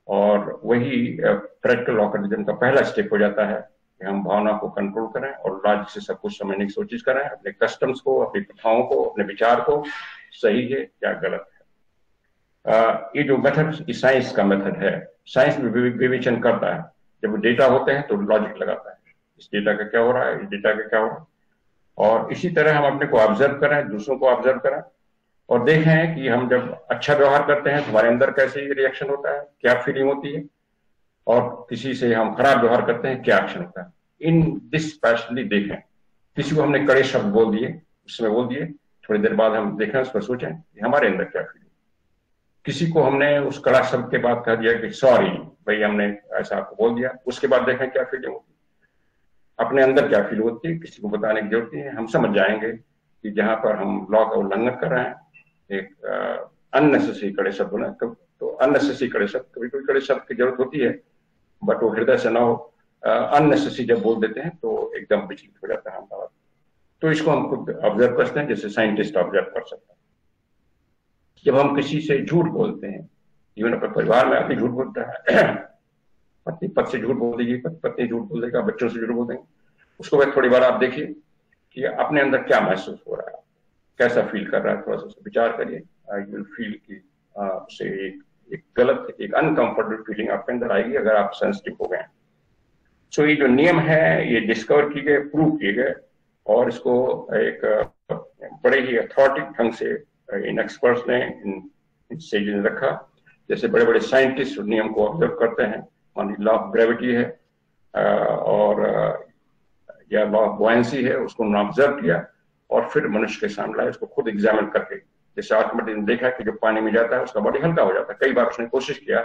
और वही प्रैक्टिकल ऑर्गेनिज्म का पहला स्टेप हो जाता है कि हम भावना को कंट्रोल करें और लॉजिक से सब कुछ समझने की कोशिश करें, अपने कस्टम्स को, अपनी प्रथाओं को, अपने विचार को, सही है या गलत है। ये जो मेथड साइंस का मेथड है, साइंस में विवेचन करता है। जब डेटा होते हैं तो लॉजिक लगाता है, इस डेटा का क्या हो रहा है, इस डेटा का क्या हो रहा है। और इसी तरह हम अपने को ऑब्जर्व करें, दूसरों को ऑब्जर्व करें और देखें कि हम जब अच्छा व्यवहार करते हैं तो हमारे अंदर कैसे रिएक्शन होता है, क्या फीलिंग होती है, और किसी से हम खराब व्यवहार करते हैं क्या एक्शन होता है। इन दिस स्पेशली देखें, किसी को हमने कड़े शब्द बोल दिए, उसमें बोल दिए, थोड़ी देर बाद हम देखें, उस पर सोचें कि हमारे अंदर क्या फीलिंग। किसी को हमने उस कड़ा शब्द के बाद कह दिया कि सॉरी भाई हमने ऐसा आपको बोल दिया, उसके बाद देखें क्या फीलिंग होती है, अपने अंदर क्या फील होती है, किसी को बताने की जरूरत नहीं है। हम समझ जाएंगे कि जहां पर हम लॉ का उल्लंघन कर रहे हैं, एक अननेसेसरी कड़े शब्द होना, तो अननेसेसरी कड़े शब्द, कभी कभी कड़े शब्द की जरूरत होती है बट वो हृदय से ना हो। अननेसेसरी जब बोल देते हैं तो एकदम विचलित हो जाता है हमारा। तो इसको हम खुद ऑब्जर्व करते हैं, जैसे साइंटिस्ट ऑब्जर्व कर सकते हैं। जब हम किसी से झूठ बोलते हैं, इवन अपने परिवार में आदमी झूठ बोलता है, पत्नी पति से झूठ बोल देगी, पत्नी झूठ बोल देगा, बच्चों से झूठ बोल देंगे, उसको बाद थोड़ी बार आप देखिए कि अपने अंदर क्या महसूस हो रहा है, कैसा फील कर रहा है, थोड़ा सा विचार करिए। आई विल फील कि उसे एक गलत, एक अनकंफर्टेबल फीलिंग आपके अंदर आएगी अगर आप सेंसिटिव हो गए। सो ये जो नियम है ये डिस्कवर किए गए, प्रूव किए गए, और इसको एक बड़े ही अथॉरिटी ढंग से इन एक्सपर्ट्स ने, इन सेजेस ने रखा। जैसे बड़े बड़े साइंटिस्ट नियम को ऑब्जर्व करते हैं, मान ली लॉ ऑफ ग्रेविटी है और या लॉ ऑफ बॉयंसी है, उसको उन्होंने ऑब्जर्व किया और फिर मनुष्य के सामने लाए, उसको खुद एग्जामिन करके। जैसे आर्किमिडीज ने देखा कि जो पानी में जाता है उसका बॉडी हल्का हो जाता है, कई बार उसने कोशिश किया,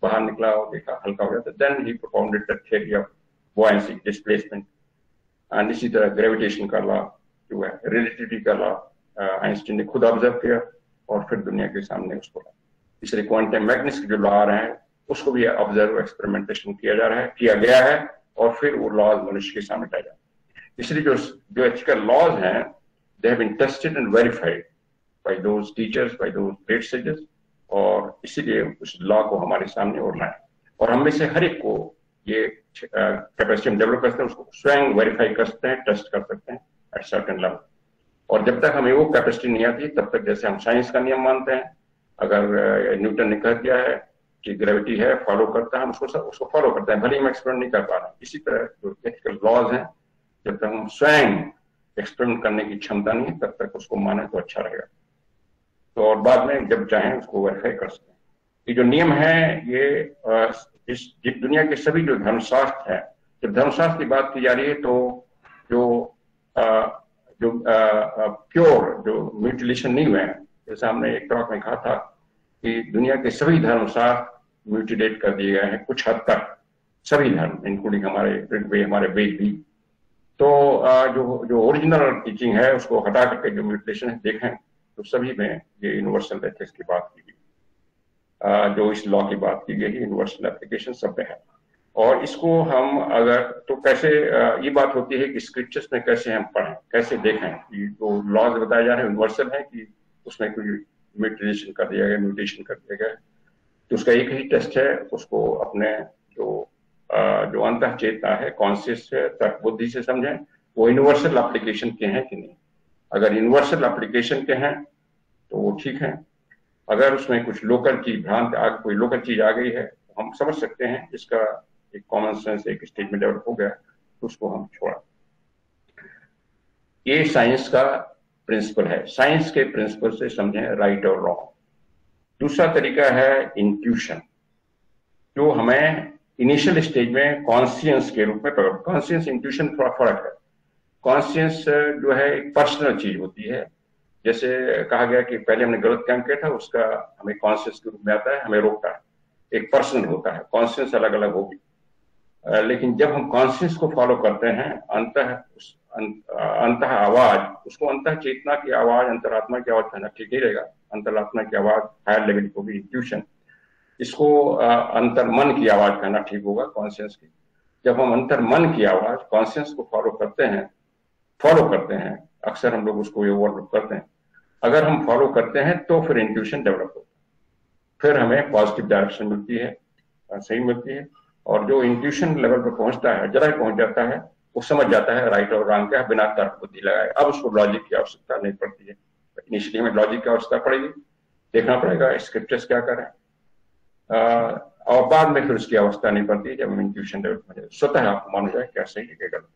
बाहर निकला और देखा हल्का हो जाता है, then he propounded the theory of buoyancy, displacement. And इसी तरह ग्रेविटेशन का लॉ जो है, रिलेटिविटी का लॉ, आइंस्टीन ने खुद ऑब्जर्व किया और फिर दुनिया के सामने उसको लाया। इसलिए क्वांटम मैकेनिक्स के जो लॉ आ रहे हैं उसको भी ऑब्जर्व, एक्सपेरिमेंटेशन किया जा रहा है, किया गया है, और फिर वो लॉज मनुष्य के सामने लाए जाते हैं। इसलिए जो एथिकल लॉज हैं, they have been tested and verified by those teachers, by those great sages, और इसीलिए उस लॉ को हमारे सामने और लाए। और हम में से हर एक को ये कैपेसिटी हम डेवलप करते हैं, उसको स्वयं वेरीफाई कर सकते हैं, टेस्ट कर सकते हैं एट सर्टेन लेवल। और जब तक हमें वो कैपेसिटी नहीं आती तब तक जैसे हम साइंस का नियम मानते हैं, अगर न्यूटन ने कह दिया है कि ग्रेविटी है, फॉलो करता है, हम उसको फॉलो करते हैं, भले ही हम एक्सपेरिमेंट नहीं कर पा रहे। इसी तरह जो एथिकल लॉज हैं, जब तक हम स्वयं एक्सपेरिमेंट करने की क्षमता नहीं है तब तक उसको माने तो अच्छा रहेगा। तो और बाद में जब चाहें उसको वेरीफाई कर सकते हैं। ये जो नियम है ये इस दुनिया के सभी जो धर्मशास्त्र है, जब धर्मशास्त्र की बात की जा रही है तो जो प्योर जो म्यूटिलेशन नहीं हुए हैं, जैसे हमने एक टॉक में कहा था कि दुनिया के सभी धर्मशास्त्र म्यूटिलेट कर दिए गए हैं कुछ हद तक, सभी धर्म इंक्लूडिंग हमारे ऋग्वेद, हमारे वेद भी। तो जो ओरिजिनल टीचिंग है उसको हटा करके जो म्यूटिलेशन है देखें तो सभी में ये यूनिवर्सल एथिक्स की बात की गई, जो इस लॉ की बात की गई, यूनिवर्सल एप्लीकेशन सब में है। और इसको हम अगर तो कैसे ये बात होती है कि स्क्रिप्चर्स में कैसे हम पढ़ें, कैसे देखें कि जो लॉज बताए जा रहे हैं यूनिवर्सल है कि उसमें कोई म्यूटेशन कर दिया गया, म्यूटेशन कर दिया गया। तो उसका एक ही टेस्ट है, उसको अपने जो अंतः चेतना है, कॉन्शियस है, तर्क बुद्धि से समझें वो यूनिवर्सल एप्लीकेशन के हैं कि नहीं। अगर यूनिवर्सल एप्लीकेशन के हैं तो वो ठीक है, अगर उसमें कुछ लोकल चीज भ्रांत कोई लोकल चीज आ गई है तो हम समझ सकते हैं इसका एक कॉमन सेंस एक स्टेज में डेवलप हो गया तो उसको हम छोड़ा। ये साइंस का प्रिंसिपल है, साइंस के प्रिंसिपल से समझें राइट और रॉन्ग। दूसरा तरीका है इंट्यूशन, जो हमें इनिशियल स्टेज में कॉन्शियस के रूप में प्रकट। कॉन्शियस इंट्यूशन थोड़ा फर्क है। कॉन्शियस जो है एक पर्सनल चीज होती है। जैसे कहा गया कि पहले हमने गलत काम किया था, उसका हमें कॉन्शियस के रूप में आता है, हमें रोकता है, एक पर्सनल होता है। कॉन्शियस अलग अलग होगी, लेकिन जब हम कॉन्शियस को फॉलो करते हैं, अंतः आवाज, उसको अंतः चेतना की आवाज, अंतरात्मा की आवाज कहना ठीक ही रहेगा। अंतरात्मा की आवाज हायर लेवल को भी इंट्यूशन, इसको अंतर मन की आवाज कहना ठीक होगा, कॉन्शियस की। जब हम अंतर मन की आवाज कॉन्शियस को फॉलो करते हैं, अक्सर हम लोग उसको ओवरलुक करते हैं। अगर हम फॉलो करते हैं तो फिर इंट्यूशन डेवलप होता है, फिर हमें पॉजिटिव डायरेक्शन मिलती है, सही मिलती है। और जो इंट्यूशन लेवल पर पहुंचता है, जरा पहुंच जाता है, वो समझ जाता है राइट और रॉन्ग क्या, बिना तर्क बुद्धि लगाए। अब उसको लॉजिक की आवश्यकता नहीं पड़ती है। इनिशियली में लॉजिक की आवश्यकता पड़ेगी, देखना पड़ेगा स्क्रिप्चर्स क्या कर रहे हैं, और बाद में फिर उसकी आवश्यकता नहीं पड़ती जब हम इंट्यूशन लेवल पर जाए, स्वतः आपको मालूम जाए क्या सही है क्या गलत।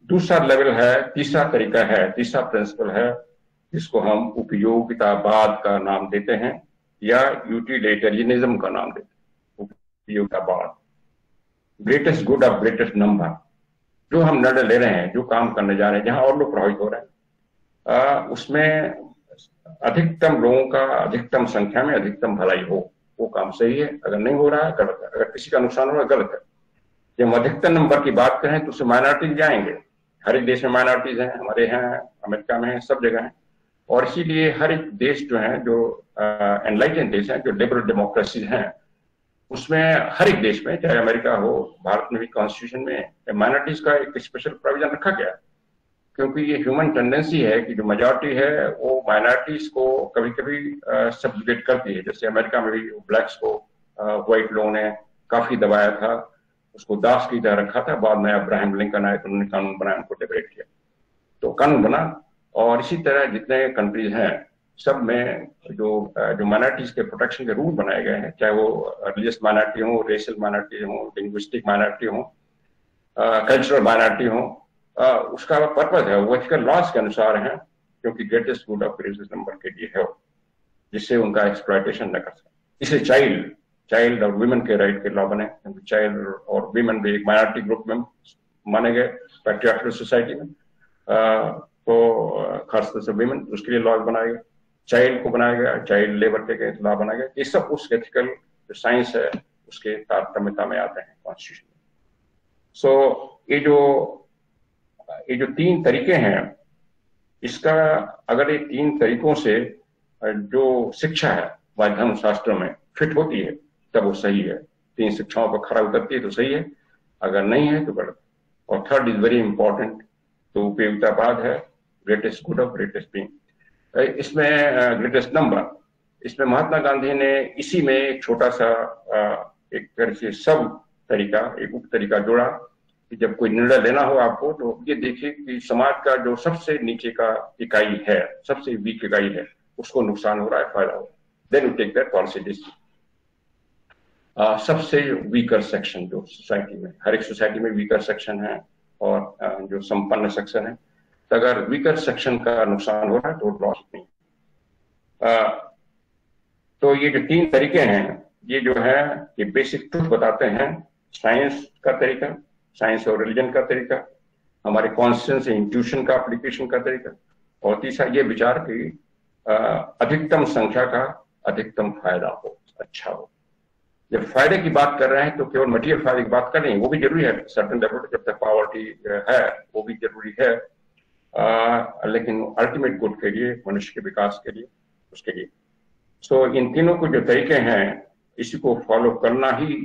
दूसरा लेवल है, तीसरा तरीका है, तीसरा प्रिंसिपल है, जिसको हम उपयोगितावाद का नाम देते हैं या यूटिलिटेरियनिज्म का नाम देते हैं। उपयोगितावाद, greatest good of greatest number. जो हम निर्णय ले रहे हैं, जो काम करने जा रहे हैं, जहां और लोग प्रभावित हो रहे हैं, उसमें अधिकतम लोगों का अधिकतम संख्या में अधिकतम भलाई हो, वो काम सही है। अगर नहीं हो रहा है, गलत है। अगर किसी का नुकसान हो रहा है, गलत है। जब अधिकतम नंबर की बात करें तो उसमें माइनॉरिटीज जाएंगे। हर एक देश में माइनॉरिटीज हैं, हमारे यहाँ अमेरिका में है, सब जगह है। और इसीलिए हर एक देश जो है, जो एनलाइटेंड देश है, जो लिबरल डेमोक्रेसी हैं, उसमें हर एक देश में, चाहे अमेरिका हो, भारत में भी कॉन्स्टिट्यूशन में माइनॉरिटीज का एक स्पेशल प्रोविजन रखा गया है। क्योंकि ये ह्यूमन टेंडेंसी है कि जो मेजॉरिटी है वो माइनॉरिटीज को कभी कभी सबजुगेट करती है। जैसे अमेरिका में भी ब्लैक्स को व्हाइट लोगों ने काफी दबाया था, उसको दास की तरह रखा था। बाद में अब्राहम लिंकन आए तो उन्होंने कानून बनाया, उनको लिबरेट किया, तो कानून बना। और इसी तरह जितने कंट्रीज हैं, सब में जो माइनॉरिटीज के प्रोटेक्शन के रूल बनाए गए हैं, चाहे वो रिलीजियस माइनॉरिटी हो, रेशियल माइनॉरिटी हो, लिंग्विस्टिक माइनॉरिटी हो, कल्चरल माइनॉरिटी हो, उसका पर्पज है वो एथिकल लॉज के अनुसार है, क्योंकि greatest good of greatest number के लिए है, जिससे उनका एक्सप्लॉयटेशन न कर सके। इसलिए चाइल्ड और वुमेन के राइट के लॉ बने, क्योंकि चाइल्ड और वुमेन भी एक माइनॉरिटी ग्रुप में माने गए पैट्रियार्कल सोसाइटी में, तो खासतौर से वुमेन, उसके लिए लॉ बनाए गए। चाइल्ड को बनाया गया, चाइल्ड लेबर के लॉ बनाया गया। ये सब उस एथिकल जो साइंस है उसके तारतम्यता में आते हैं कॉन्स्टिट्यूशन में। सो ये जो तीन तरीके हैं, इसका अगर ये तीन तरीकों से जो शिक्षा है वह धर्म शास्त्रों में फिट होती है, तब वो सही है। तीन शिक्षाओं पर खरा उतरती है तो सही है, अगर नहीं है तो गलत। और थर्ड इज वेरी इंपॉर्टेंट, तो उपयोगितावाद है, greatest good of greatest being. इसमें ग्रेटेस्ट नंबर, इसमें महात्मा गांधी ने इसी में एक छोटा सा एक तरह से सब तरीका, एक उप तरीका जोड़ा कि जब कोई निर्णय लेना हो आपको, तो ये देखिए कि समाज का जो सबसे नीचे का इकाई है, सबसे वीक इकाई है, उसको नुकसान हो रहा है, फायदा हो रहा है, then you take that policy decision. सबसे वीकर सेक्शन जो सोसाइटी में, हर एक सोसाइटी में वीकर सेक्शन है और जो संपन्न सेक्शन है, तो अगर वीकर सेक्शन का नुकसान हो रहा है तो लॉस नहीं। तो ये जो तीन तरीके हैं, ये जो है ये बेसिक ट्रुथ बताते हैं। साइंस का तरीका, साइंस और रिलीजन का तरीका, हमारे कॉन्शियस इंट्यूशन का एप्लीकेशन का तरीका, और तीसरा ये विचार कि अधिकतम संख्या का अधिकतम फायदा हो, अच्छा हो। जब फायदे की बात कर रहे हैं तो केवल मटेरियल फायदे की बात कर रहे हैं, वो भी जरूरी है सर्टेन लेवल, जब तक पॉवर्टी है वो भी जरूरी है, लेकिन अल्टीमेट गुड के लिए, मनुष्य के विकास के लिए, उसके लिए। सो इन तीनों को जो तरीके हैं, इसी को फॉलो करना ही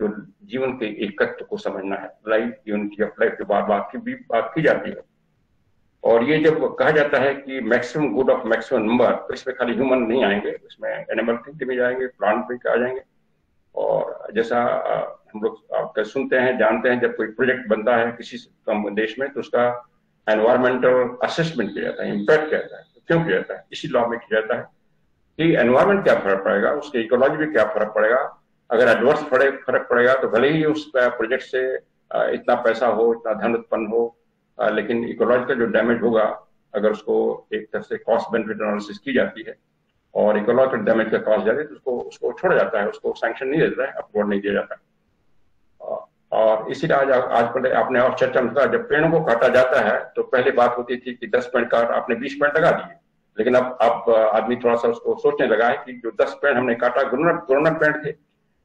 जो जीवन के एकत्व को समझना है, लाइफ, यूनिटी ऑफ लाइफ की बात की जाती है। और ये जब कहा जाता है कि maximum good of maximum number, तो इसमें खाली ह्यूमन नहीं आएंगे, इसमें एनिमल थिंग भी जाएंगे, प्लांट भी आ जाएंगे। और जैसा हम लोग आप सुनते हैं, जानते हैं, जब कोई प्रोजेक्ट बनता है किसी देश में, तो उसका एनवायरमेंटल असेसमेंट किया जाता है, इम्पैक्ट किया जाता है। क्यों किया जाता है? इसी लॉ में किया जाता है कि एनवायरमेंट क्या फर्क पड़ेगा, उसके इकोलॉजी में क्या फर्क पड़ेगा। अगर एडवर्स फर्क पड़ेगा तो भले ही उस प्रोजेक्ट से इतना पैसा हो, इतना धन उत्पन्न हो, लेकिन इकोलॉजिकल जो डैमेज होगा, अगर उसको एक तरह से कॉस्ट बेनिफिट एनालिसिस की जाती है और इकोलॉजिकल डैमेज का कॉस्ट जाती है, तो उसको छोड़ा जाता है, उसको सैंक्शन नहीं देता है, अप्रूवल नहीं दिया जाता है। और इसीलिए आज पहले आपने और चर्चा में कहा, जब पेड़ों को काटा जाता है तो पहले बात होती थी कि 10 पेड़ काट, आपने 20 पेड़ लगा दिए, लेकिन अब आदमी थोड़ा सा उसको सोचने लगा है कि जो 10 पेड़ हमने काटा, गुणन पेड़ थे,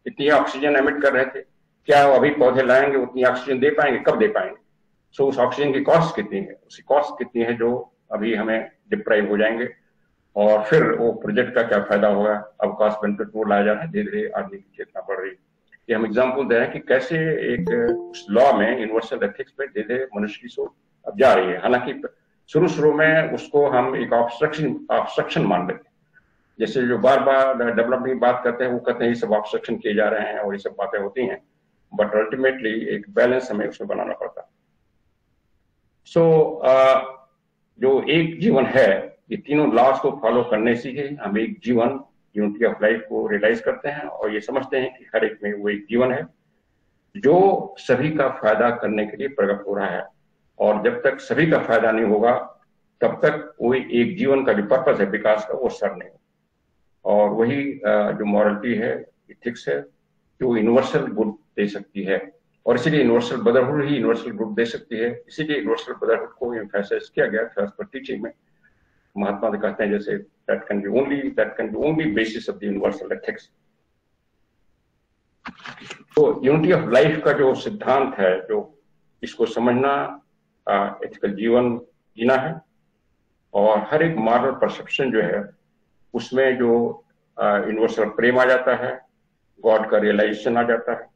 इतनी ऑक्सीजन एमिट कर रहे थे, क्या वो अभी पौधे लाएंगे उतनी ऑक्सीजन दे पाएंगे, कब दे पाएंगे? सो उस ऑक्सीजन की कॉस्ट कितनी है, उसकी कॉस्ट कितनी है जो अभी हमें डिप्राइव हो जाएंगे, और फिर वो प्रोजेक्ट का क्या फायदा होगा? अब कॉस्ट बेनिफिट वो लाया जा रहा है, धीरे धीरे आदमी की चेतना बढ़ रही है। ये हम एग्जाम्पल दे रहे हैं कि कैसे एक उस लॉ में, यूनिवर्सल एथिक्स में धीरे धीरे मनुष्य की सोच अब जा रही है। हालांकि शुरू में उसको हम एक ऑब्स्ट्रक्शन मान लेते हैं, जैसे जो बार बार डेवलपमेंट की बात करते हैं वो कहते हैं ये सब ऑब्स्ट्रक्शन किए जा रहे हैं और ये सब बातें होती हैं, बट अल्टीमेटली एक बैलेंस हमें उसमें बनाना पड़ता है। जो एक जीवन है, ये तीनों लॉज को फॉलो करने से ही हम एक जीवन, यूनिटी ऑफ लाइफ को रियलाइज करते हैं और ये समझते हैं कि हर एक में वो एक जीवन है जो सभी का फायदा करने के लिए प्रकट हो रहा है, और जब तक सभी का फायदा नहीं होगा तब तक वो एक जीवन का जो पर्पस है विकास का, वो सर नहीं होगा। और वही जो मॉरलिटी है, इथिक्स है, जो यूनिवर्सल गुड दे सकती है, और इसीलिए universal brotherhood he universal good they सकती है। इसीलिए यूनिवर्सल ब्रदरहुड को एम्फेसाइज किया गया था पर टीचिंग में। महात्मा जी कहते हैं जैसे that can be only basis of the universal ethics। तो यूनिटी ऑफ लाइफ का जो सिद्धांत है, जो इसको समझना एथिकल जीवन जीना है, और हर एक मॉरल परसेप्शन जो है उसमें जो यूनिवर्सल प्रेम आ जाता है, गॉड का रियलाइजेशन आ जाता है।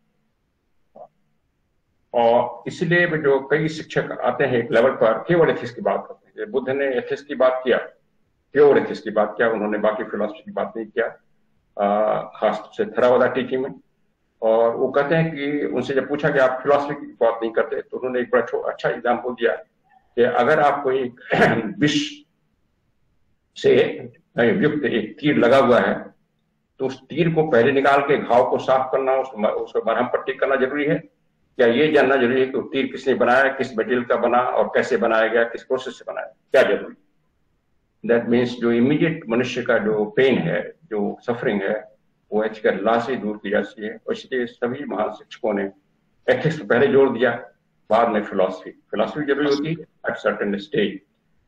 और इसलिए जो कई शिक्षक आते हैं एक लेवल पर केवल एथिक्स की बात करते हैं। बुद्ध ने एथिक्स की बात किया, प्योर एथिक्स की बात किया, उन्होंने बाकी फिलॉसफी की बात नहीं किया, खास तौर से थेरावादा टीचिंग में। और वो कहते हैं कि उनसे जब पूछा कि आप फिलॉसफी की बात नहीं करते, तो उन्होंने एक बड़ा अच्छा एग्जाम्पल दिया कि अगर आपको एक विष से युक्त एक तीर लगा हुआ है, तो उस तीर को पहले निकाल के घाव को साफ करना, उसको मरहम पट्टी करना जरूरी है, क्या ये जानना जरूरी है कि तीर किसने बनाया, किस मटेरियल का बना और कैसे बनाया गया, किस प्रोसेस से बनाया, क्या जरूरी? दैट मीन्स जो इमीडिएट मनुष्य का जो पेन है, जो सफरिंग है, वो एथिकल लॉ से दूर की जाती है। और इसलिए सभी महान शिक्षकों ने एथिक्स पहले जोर दिया, बाद में फिलॉसफी जरूरी होती है एट सर्टेन स्टेज,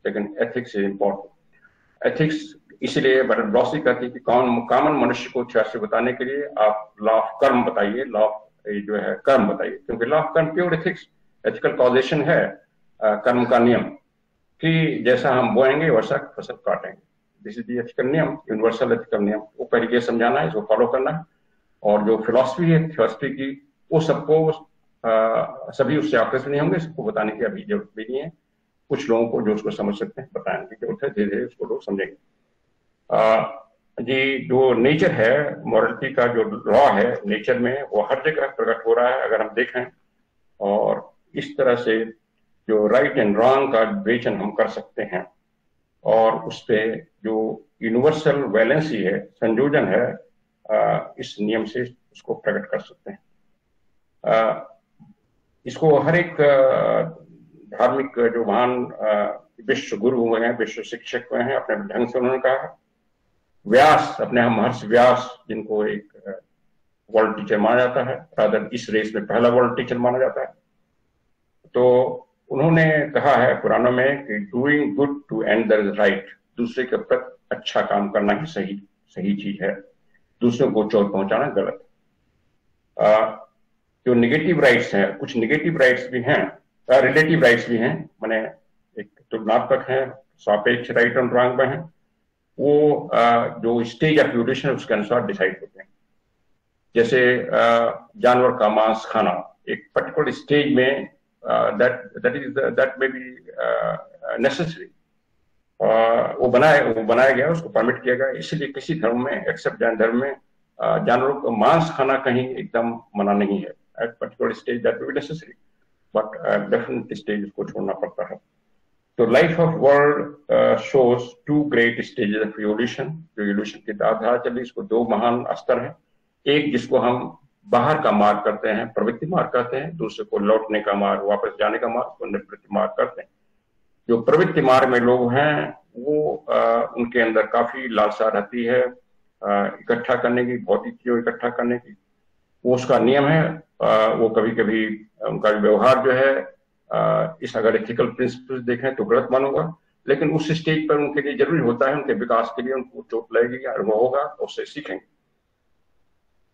लेकिन एथिक्स इज इम्पोर्टेंट। एथिक्स इसलिए ब्लॉसी कहती है कि कॉमन मनुष्य को अच्छे बताने के लिए आप लॉ ऑफ कर्म बताइए, लॉ ऑफ जो है कर्म बताइए, क्योंकि लॉ ऑफ कर्म प्योर एथिक्स, एथिकल कॉजेशन है, कर्म का नियम कि जैसा हम बोएंगे वैसा फसल काटेंगे। दिस इज द एथिकल नियम, यूनिवर्सल एथिकल नियम। वो पहले ये समझाना है, इसको फॉलो करना है। और जो फिलॉसफी है थियोसफी की, वो सबको सभी उससे आकर्षित नहीं होंगे, सबको बताने की अभी जरूरत भी नहीं है। कुछ लोगों को जो उसको समझ सकते हैं बताने की जरूरत है, धीरे धीरे उसको लोग समझेंगे। जी, जो नेचर है, मॉरलिटी का जो लॉ है नेचर में, वो हर जगह प्रकट हो रहा है अगर हम देखें। और इस तरह से जो राइट एंड रॉन्ग का विवेचन हम कर सकते हैं, और उस पर जो यूनिवर्सल वैलेंसी है, संयोजन है, इस नियम से उसको प्रकट कर सकते हैं। इसको हर एक धार्मिक जो महान विश्व गुरु हुए हैं, विश्व शिक्षक हुए हैं, अपने ढंग से उन्होंने कहा। व्यास, अपने हम महर्ष व्यास, जिनको एक वर्ल्ड टीचर माना जाता है, रादर इस रेस में पहला वर्ल्ड टीचर माना जाता है, तो उन्होंने कहा है पुराणों में कि doing good to and the right, दूसरे के प्रति अच्छा काम करना ही सही चीज है, दूसरों को चोट पहुंचाना गलत। जो निगेटिव राइट्स हैं, कुछ निगेटिव राइट्स भी हैं, रिलेटिव राइट्स भी हैं, माने एक तुलनात्मक हैं, सापेक्ष राइट और रॉन्ग में हैं। वो जो स्टेज ऑफ एवोल्यूशन उसके अनुसार डिसाइड होते हैं। जैसे जानवर का मांस खाना एक पर्टिकुलर स्टेज में that may be necessary, वो बनाया गया, उसको परमिट किया गया। इसलिए किसी धर्म में, एक्सेप्ट जैन धर्म में, जानवरों को मांस खाना कहीं एकदम मना नहीं है। At particular stage that may be necessary, but definite stage उसको छोड़ना पड़ता है। तो life of world shows two great stages of evolution. जो एवोल्यूशन की धारा चली, इसको दो महान स्तर है। एक जिसको हम बाहर का मार्ग करते हैं, प्रवृत्ति मार्ग कहते हैं, दूसरे को लौटने का मार्ग, वापस जाने का मार्ग को निवृत्ति मार्ग करते हैं। जो प्रवृत्ति मार्ग में लोग हैं, वो उनके अंदर काफी लालसा रहती है इकट्ठा करने की, भौतिक चीजों इकट्ठा करने की। वो उसका नियम है। वो कभी कभी उनका व्यवहार जो है इस अगर एथिकल प्रिंसिपल्स देखें तो गलत मानूंगा, लेकिन उस स्टेज पर उनके लिए जरूरी होता है, उनके विकास के लिए उनको चोट लगेगी, अनुभव होगा, उससे सीखेंगे।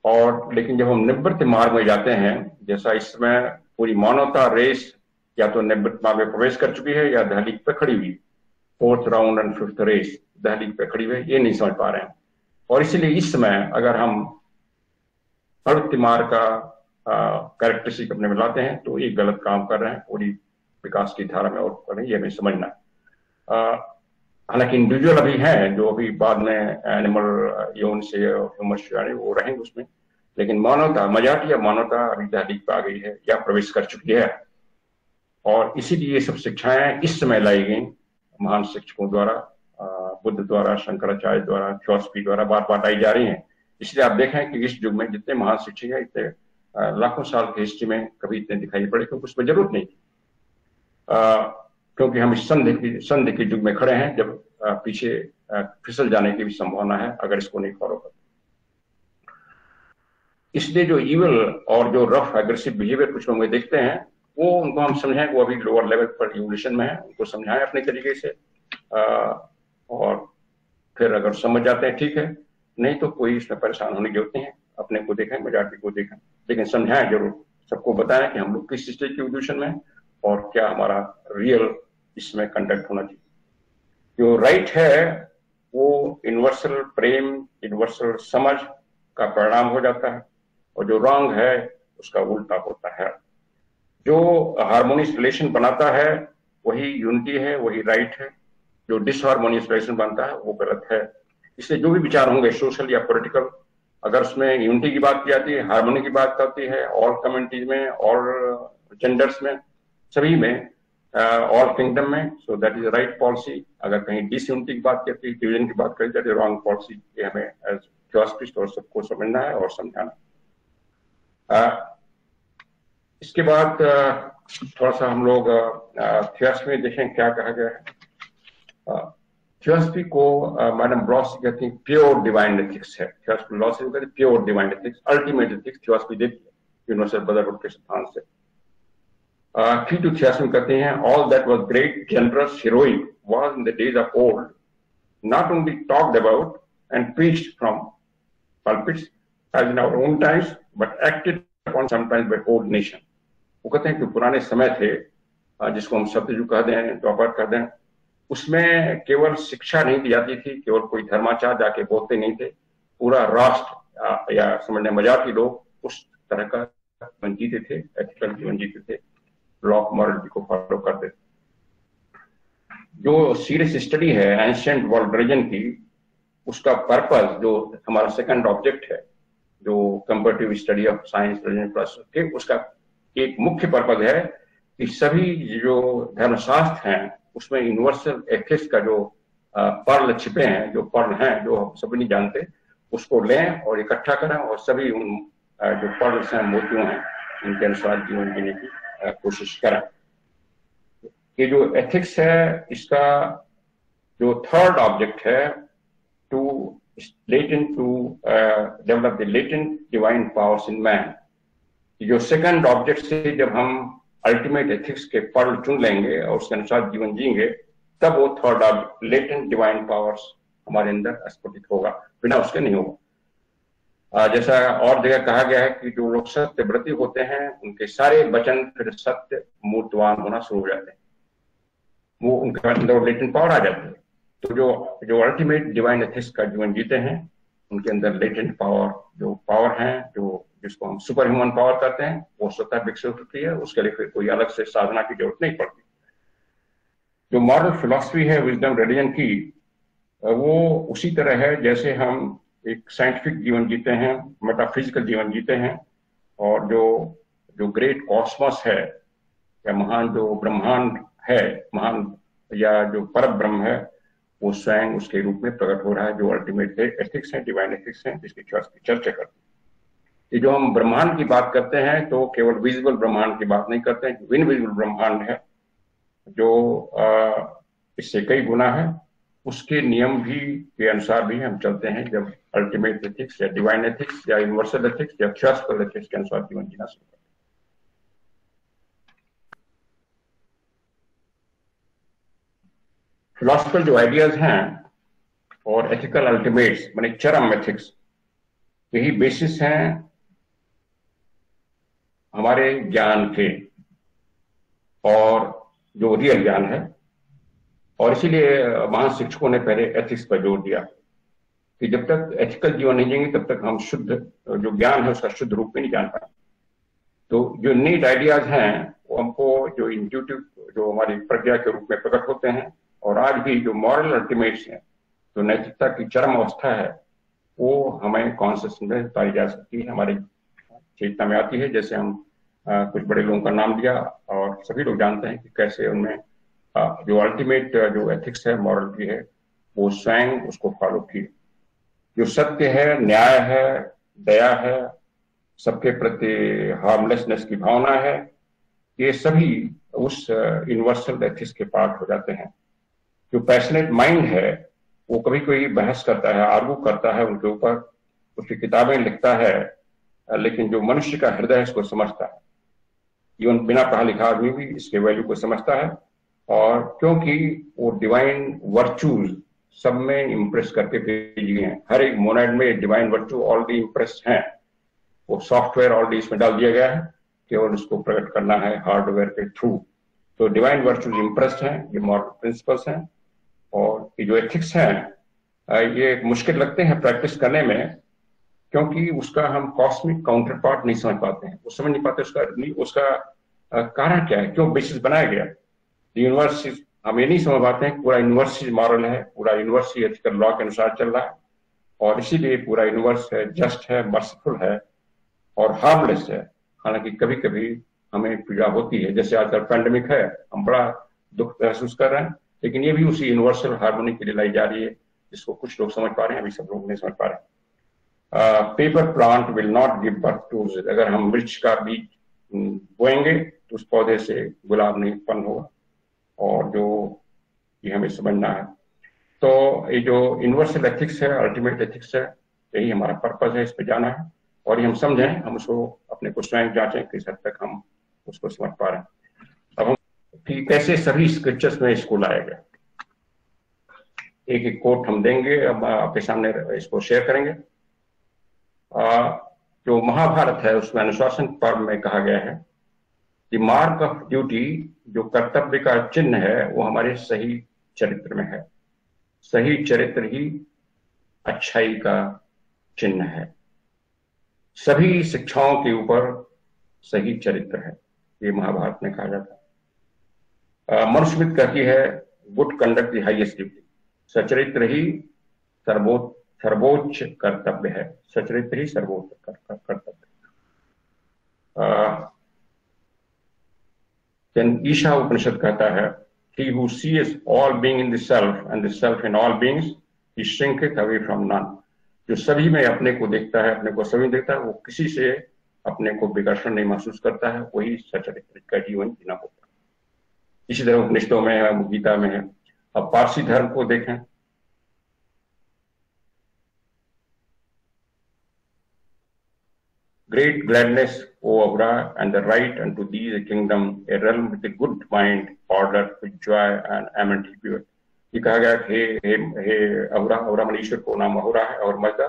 और लेकिन जब हम निवृत्ति मार्ग में जाते हैं, जैसा इस समय पूरी मानवता रेस या तो निवृत्ति मार्ग में प्रवेश कर चुकी है या दहलीज पे खड़ी हुई, 4th round and 5th race दहलीज पे खड़ी हुई है, ये नहीं समझ पा रहे हैं। और इसलिए इस समय अगर हम प्रवृत्ति मार्ग का कैरेक्टरिस्टिक अपने में लाते हैं तो ये गलत काम कर रहे हैं, पूरी विकास की धारा में और कर रहे हैं, ये हमें समझना है। हालांकि इंडिविजुअल अभी हैं जो अभी बाद में एनिमल यौन से ह्यूमन वो रहेंगे उसमें, लेकिन मानवता मजाटिया मानवता अभी दहलीज पे आ गई है या प्रवेश कर चुकी है। और इसीलिए ये सब शिक्षाएं इस समय लाई गई महान शिक्षकों द्वारा, बुद्ध द्वारा, शंकराचार्य द्वारा, फिलॉसफी द्वारा बार बार लाई जा रही हैं। इसलिए आप देखें कि इस युग में जितने महान शिक्षक हैं इतने लाखों साल की हिस्ट्री में कभी इतने दिखाई पड़े, क्योंकि उसमें जरूरत नहीं थी, क्योंकि हम इस संधि के युग में खड़े हैं जब पीछे फिसल जाने की भी संभावना है अगर इसको नहीं फॉलो करते। इसलिए जो इविल और जो रफ एग्रेसिव बिहेवियर कुछ लोग देखते हैं, वो उनको हम समझाएं, वो अभी लोअर लेवल पर इवोल्यूशन में है, उनको समझाएं अपने तरीके से, और फिर अगर समझ जाते हैं ठीक है, नहीं तो कोई इसमें परेशान होने की जरूरत नहीं है। अपने को देखें, मजाटी को देखें, लेकिन समझाएं जरूर, सबको बताएं कि हम लोग किस स्टेज की इवोल्यूशन में और क्या हमारा रियल इसमें कंडक्ट होना चाहिए। जो राइट है वो यूनिवर्सल प्रेम, यूनिवर्सल समझ का परिणाम हो जाता है, और जो रॉन्ग है उसका उल्टा होता है। जो हार्मोनियस रिलेशन बनाता है वही यूनिटी है, वही राइट है। जो डिसहार्मोनियस रिलेशन बनता है वो गलत है। इसलिए जो भी विचार होंगे सोशल या पॉलिटिकल, अगर उसमें यूनिटी की बात की जाती है, हार्मोनी की बात करती है, ऑल कम्युनिटीज में, और जेंडर्स में, सभी में, ऑल किंगडम में, so that is right policy. अगर कहीं डिसयूनिटी की बात करती है, डिवीजन की बात करती है, दैट इज रॉन्ग पॉलिसी। ये हमें एज फिलॉसफिस्ट और सबको समझना है और समझाना। इसके बाद थोड़ा सा हम लोग थियोसॉफी में देखें क्या कहा गया है। थियोसॉफी को मैडम ब्लॉस कहती है प्योर डिवाइन एथिक्स है। थियोसॉफी ब्लॉस कहती है pure divine ethics, ultimate ethics theosophy देती है यूनिवर्सल ब्रदरहुड के सिद्धांत से। की टू थियोसॉफी कहते हैं all that was great, generous, heroic was in the days of old not only talked about and preached from pulpits as in our own times but acted upon sometimes by whole nation। वो कहते हैं कि पुराने समय थे जिसको हम सत्ययुग कह दें, द्वापर कह दें, उसमें केवल शिक्षा नहीं दी जाती थी, केवल कोई धर्माचार्य जाके बोलते नहीं थे, पूरा राष्ट्र या समझने मजाती लोग उस तरह का जीवन जीते थे, एथिकल जीवन जीते थे, लॉ ऑफ मॉरलिटी को फॉलो करते थे। जो सीरियस स्टडी है एंशिएंट वर्ल्ड रिलीजन की, उसका पर्पस जो हमारा सेकंड ऑब्जेक्ट है, जो comparative study of science religion philosophy, उसका एक मुख्य पर्पस है कि सभी जो धर्मशास्त्र हैं उसमें यूनिवर्सल एथिक्स का जो पर्ल छिपे हैं, जो पर्ल हैं जो हम सभी नहीं जानते, उसको लें और इकट्ठा करें और सभी उन जो पर्ल्स हैं, मोतियों हैं, इनके अनुसार जीवन जीने की कोशिश करें। ये जो एथिक्स है इसका जो थर्ड ऑब्जेक्ट है to develop the latent divine powers in man। जो सेकंड ऑब्जेक्ट से जब हम अल्टीमेट एथिक्स के पर्ल चुन लेंगे और उसके अनुसार जीवन जिएंगे, तब वो third object latent divine powers हमारे अंदर स्फुटित होगा, बिना उसके नहीं होगा। जैसा और जगह कहा गया है कि जो लोग सत्यव्रती होते हैं उनके सारे वचन फिर सत्य मूर्तवान होना शुरू हो जाते हैं, वो उनके अंदर लेटेंट पावर आ जाती है। तो जो अल्टीमेट डिवाइन एथिक्स का जीवन जीते हैं उनके अंदर लेटेंट पावर, जो पावर है, जो जिसको हम सुपर ह्यूमन पावर कहते हैं, वो स्वतः विकसित होती है, उसके लिए फिर कोई अलग से साधना की जरूरत नहीं पड़ती। जो मॉरल फिलॉसफी है विजडम रिलीजन की, वो उसी तरह है जैसे हम एक साइंटिफिक जीवन जीते हैं, मेटाफिजिकल जीवन जीते हैं, और जो ग्रेट कॉस्मोस है या महान जो ब्रह्मांड है, महान या जो परम ब्रह्म है, वो स्वयं उसके रूप में प्रकट हो रहा है, जो अल्टीमेट एथिक्स है, डिवाइन एथिक्स है, जिसकी चर्चा करते हैं। ये जो हम ब्रह्मांड की बात करते हैं तो केवल विजिबल ब्रह्मांड की बात नहीं करते हैं, इनविजिबल ब्रह्मांड है जो इससे कई गुना है, उसके नियम भी के अनुसार भी हम चलते हैं। जब अल्टीमेट एथिक्स या डिवाइन एथिक्स या यूनिवर्सल एथिक्स या थियोसॉफिकल एथिक्स के अनुसार जीवन जीना शुरू करते हैं। फिलोसफिकल जो आइडियाज हैं और एथिकल अल्टीमेट्स माने चरम एथिक्स, यही बेसिस हैं हमारे ज्ञान के और जो रियल ज्ञान है। और इसीलिए महान शिक्षकों ने पहले एथिक्स पर जोर दिया कि जब तक एथिकल जीवन नहीं जिएंगे तब तक हम शुद्ध जो ज्ञान है उसका शुद्ध रूप में नहीं जान पाएंगे। तो जो नीड आइडियाज हैं वो हमको जो इंट्यूटिव जो हमारी प्रज्ञा के रूप में प्रकट होते हैं, और आज भी जो मॉरल अल्टीमेट्स हैं, जो नैतिकता की चरम अवस्था है, वो हमें कॉन्शियस में उतारी जा सकती है, हमारी चेतना में आती है। जैसे हम कुछ बड़े लोगों का नाम दिया और सभी लोग जानते हैं कि कैसे उनमें जो अल्टीमेट जो एथिक्स है, मॉरलिटी है, वो स्वयं उसको फॉलो किए। जो सत्य है, न्याय है, दया है, सबके प्रति हार्मलेसनेस की भावना है, ये सभी उस यूनिवर्सल एथिक्स के पार्ट हो जाते हैं। जो पैशनेट माइंड है वो कभी कोई बहस करता है, आर्गू करता है उनके ऊपर, उसकी किताबें लिखता है, लेकिन जो मनुष्य का हृदय है उसको समझता है। इवन बिना पढ़ा लिखा आदमी भी इसके वैल्यू को समझता है, और क्योंकि वो डिवाइन वर्चूज सब में इंप्रेस करके भेजी हैं। हर एक मोनाइड में डिवाइन वर्चू ऑलरेडी इंप्रेस हैं, वो सॉफ्टवेयर ऑलरेडी इसमें डाल दिया गया है, केवल उसको प्रकट करना है हार्डवेयर के थ्रू। तो डिवाइन वर्चूज इंप्रेस्ड हैं, ये मॉरल प्रिंसिपल्स हैं। और ये जो एथिक्स हैं ये मुश्किल लगते हैं प्रैक्टिस करने में, क्योंकि उसका हम कॉस्मिक काउंटर पार्ट नहीं समझ पाते हैं, वो समझ नहीं पाते उसका कारण क्या है, क्यों बेसिस बनाया गया। यूनिवर्स हम ये नहीं समझ पाते हैं पूरा यूनिवर्स मॉरल है, पूरा यूनिवर्स एथिकल लॉ के अनुसार चल रहा है, और इसीलिए पूरा यूनिवर्स है, जस्ट है, मर्सीफुल है और हार्मलेस है। हालांकि कभी कभी हमें पीड़ा होती है, जैसे आजकल पैंडेमिक है, हम बड़ा दुख महसूस कर रहे हैं, लेकिन ये भी उसी यूनिवर्सल हार्मोनी के लिए लाई जा रही है, जिसको कुछ लोग समझ पा रहे हैं, अभी सब लोग नहीं समझ पा रहे। Pepper plant will not give birth to, अगर हम मिर्च का बीज बोएंगे तो उस पौधे से गुलाब नहीं उत्पन्न होगा, और जो ये हमें समझना है। तो ये जो यूनिवर्सल एथिक्स है, अल्टीमेट एथिक्स है, यही हमारा पर्पज है, इस पे जाना है, और ये हम समझें, हम उसको अपने को स्वयं जांचें किस हद तक हम उसको समझ पा रहे हैं। अब हम कि कैसे सभी स्क्रिप्चर्स में इसको लाया गया, एक एक कोट हम देंगे, अब आपके सामने इसको शेयर करेंगे। जो महाभारत है उसमें अनुशासन पर्व में कहा गया है, द मार्क ऑफ ड्यूटी, जो कर्तव्य का चिन्ह है, वो हमारे सही चरित्र में है। सही चरित्र ही अच्छाई का चिन्ह है। सभी शिक्षाओं के ऊपर सही चरित्र है, ये महाभारत में कहा जाता है। मनुस्मृति कहती है good conduct the highest duty, सचरित्र ही सर्वोच्च कर्तव्य है, सचरित्र ही सर्वोच्च कर्तव्य। ईशा उपनिषद कहता है, he who sees all being in the self and the self in all beings, he shrinketh away from none. जो सभी में अपने को देखता है, अपने को सभी देखता है, वो किसी से अपने को विकर्षण नहीं महसूस करता है, वही सचरित्र का जीवन जीना होता है। इसी तरह उपनिषदों में है, गीता में है। अब पारसी धर्म को देखें, great gladness, O Avra, and the right unto thee the kingdom, a realm with a good mind, order with joy and amity pure. ये कहा गया हे अवरा, अवरा मन ईश्वर को नाम अवरा है और मजा,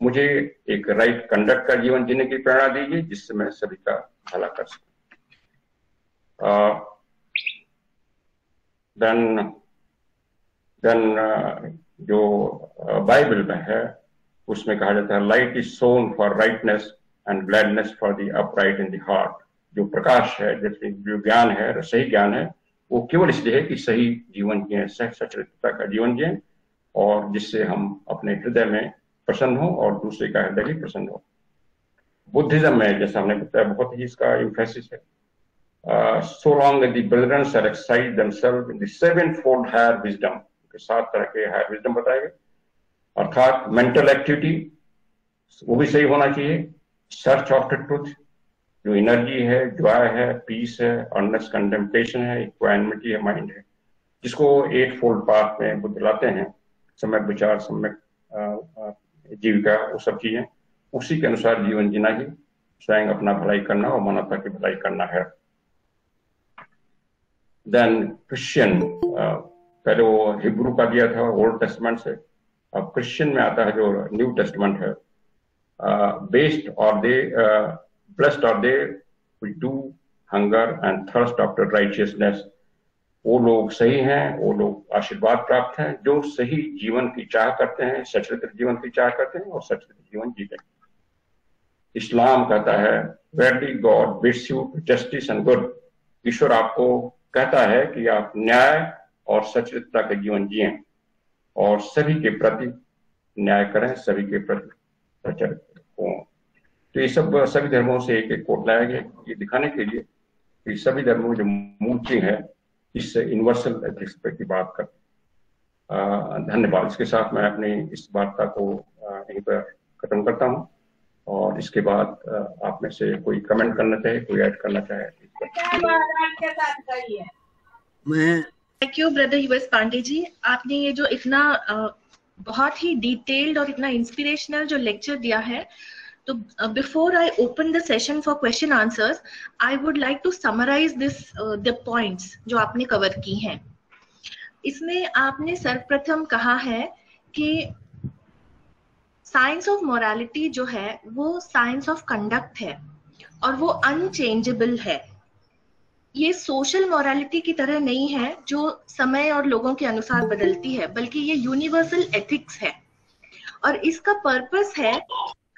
मुझे एक राइट कंडक्ट का जीवन जीने की प्रेरणा दीजिए, जिससे मैं सभी का भला कर सकूं। जो बाइबल में है उसमें कहा जाता है, light is sown for rightness and gladness for the upright in the heart. जो प्रकाश है, जैसे जो ज्ञान है, सही ज्ञान है, वो केवल इसलिए है कि सही जीवन जिए, सचरित्रता का जीवन जिए, और जिससे हम अपने हृदय में प्रसन्न हो और दूसरे का हृदय भी प्रसन्न हो। बुद्धिज्म में जैसा हमने बताया बहुत ही इसका इम्फेसिस है, so long as the brethren shall excite themselves in the sevenfold higher wisdom, 7 तरह के हायर विजडम बताए गए, अर्थात मेंटल एक्टिविटी वो भी सही होना चाहिए, सर्च आफ्टर ट्रूथ, जो एनर्जी है, जॉय है, पीस है, अर्नेस्ट कंटेम्पलेशन है, इक्वानिमिटी है, माइंड है, जिसको 8 फोल्ड पाथ में बुद्ध लाते हैं, सम्यक विचार, सम्यक जीविका, वो सब चीजें, उसी के अनुसार जीवन जीना ही स्वयं अपना भलाई करना और मानवता की भलाई करना है। देन क्रिश्चियन, पहले वो हिब्रू का दिया था ओल्ड टेस्टमेंट से, अब क्रिश्चियन में आता है जो न्यू टेस्टमेंट है। बेस्ड और they blessed are they which do hunger and thirst after righteousness, वो लोग सही हैं, वो लोग आशीर्वाद प्राप्त हैं जो सही जीवन की चाह करते हैं, सचरित्र जीवन की चाह करते हैं और सचरित्र जीवन जीते हैं। इस्लाम कहता है very God bids you to justice and good, ईश्वर आपको कहता है कि आप न्याय और सचरित्रता के जीवन जिएं और सभी के प्रति न्याय करें, सभी के प्रति सचरित्र हों। तो ये सब सभी धर्मों से एक एक कोट लाया गया ये दिखाने के लिए कि सभी धर्मों में जो मूल चीज है इससे यूनिवर्सल एथिक्स पे की बात कर। धन्यवाद। इसके साथ मैं अपनी इस वार्ता को यहीं पर खत्म करता हूँ और इसके बाद आप में से कोई कमेंट करना चाहे, कोई ऐड करना चाहे।
Thank you brother US Pandey ji, आपने ये जो इतना बहुत ही डिटेल्ड और इतना इंस्पिरेशनल जो लेक्चर दिया है, तो before I open the session for question answers, I would like to summarise this the points जो आपने कवर की हैं। इसमें आपने सर्वप्रथम कहा है कि साइंस ऑफ मोरालिटी जो है वो साइंस ऑफ कंडक्ट है और वो अनचेंजेबल है। ये सोशल मोरालिटी की तरह नहीं है जो समय और लोगों के अनुसार बदलती है, बल्कि ये यूनिवर्सल एथिक्स है और इसका पर्पस है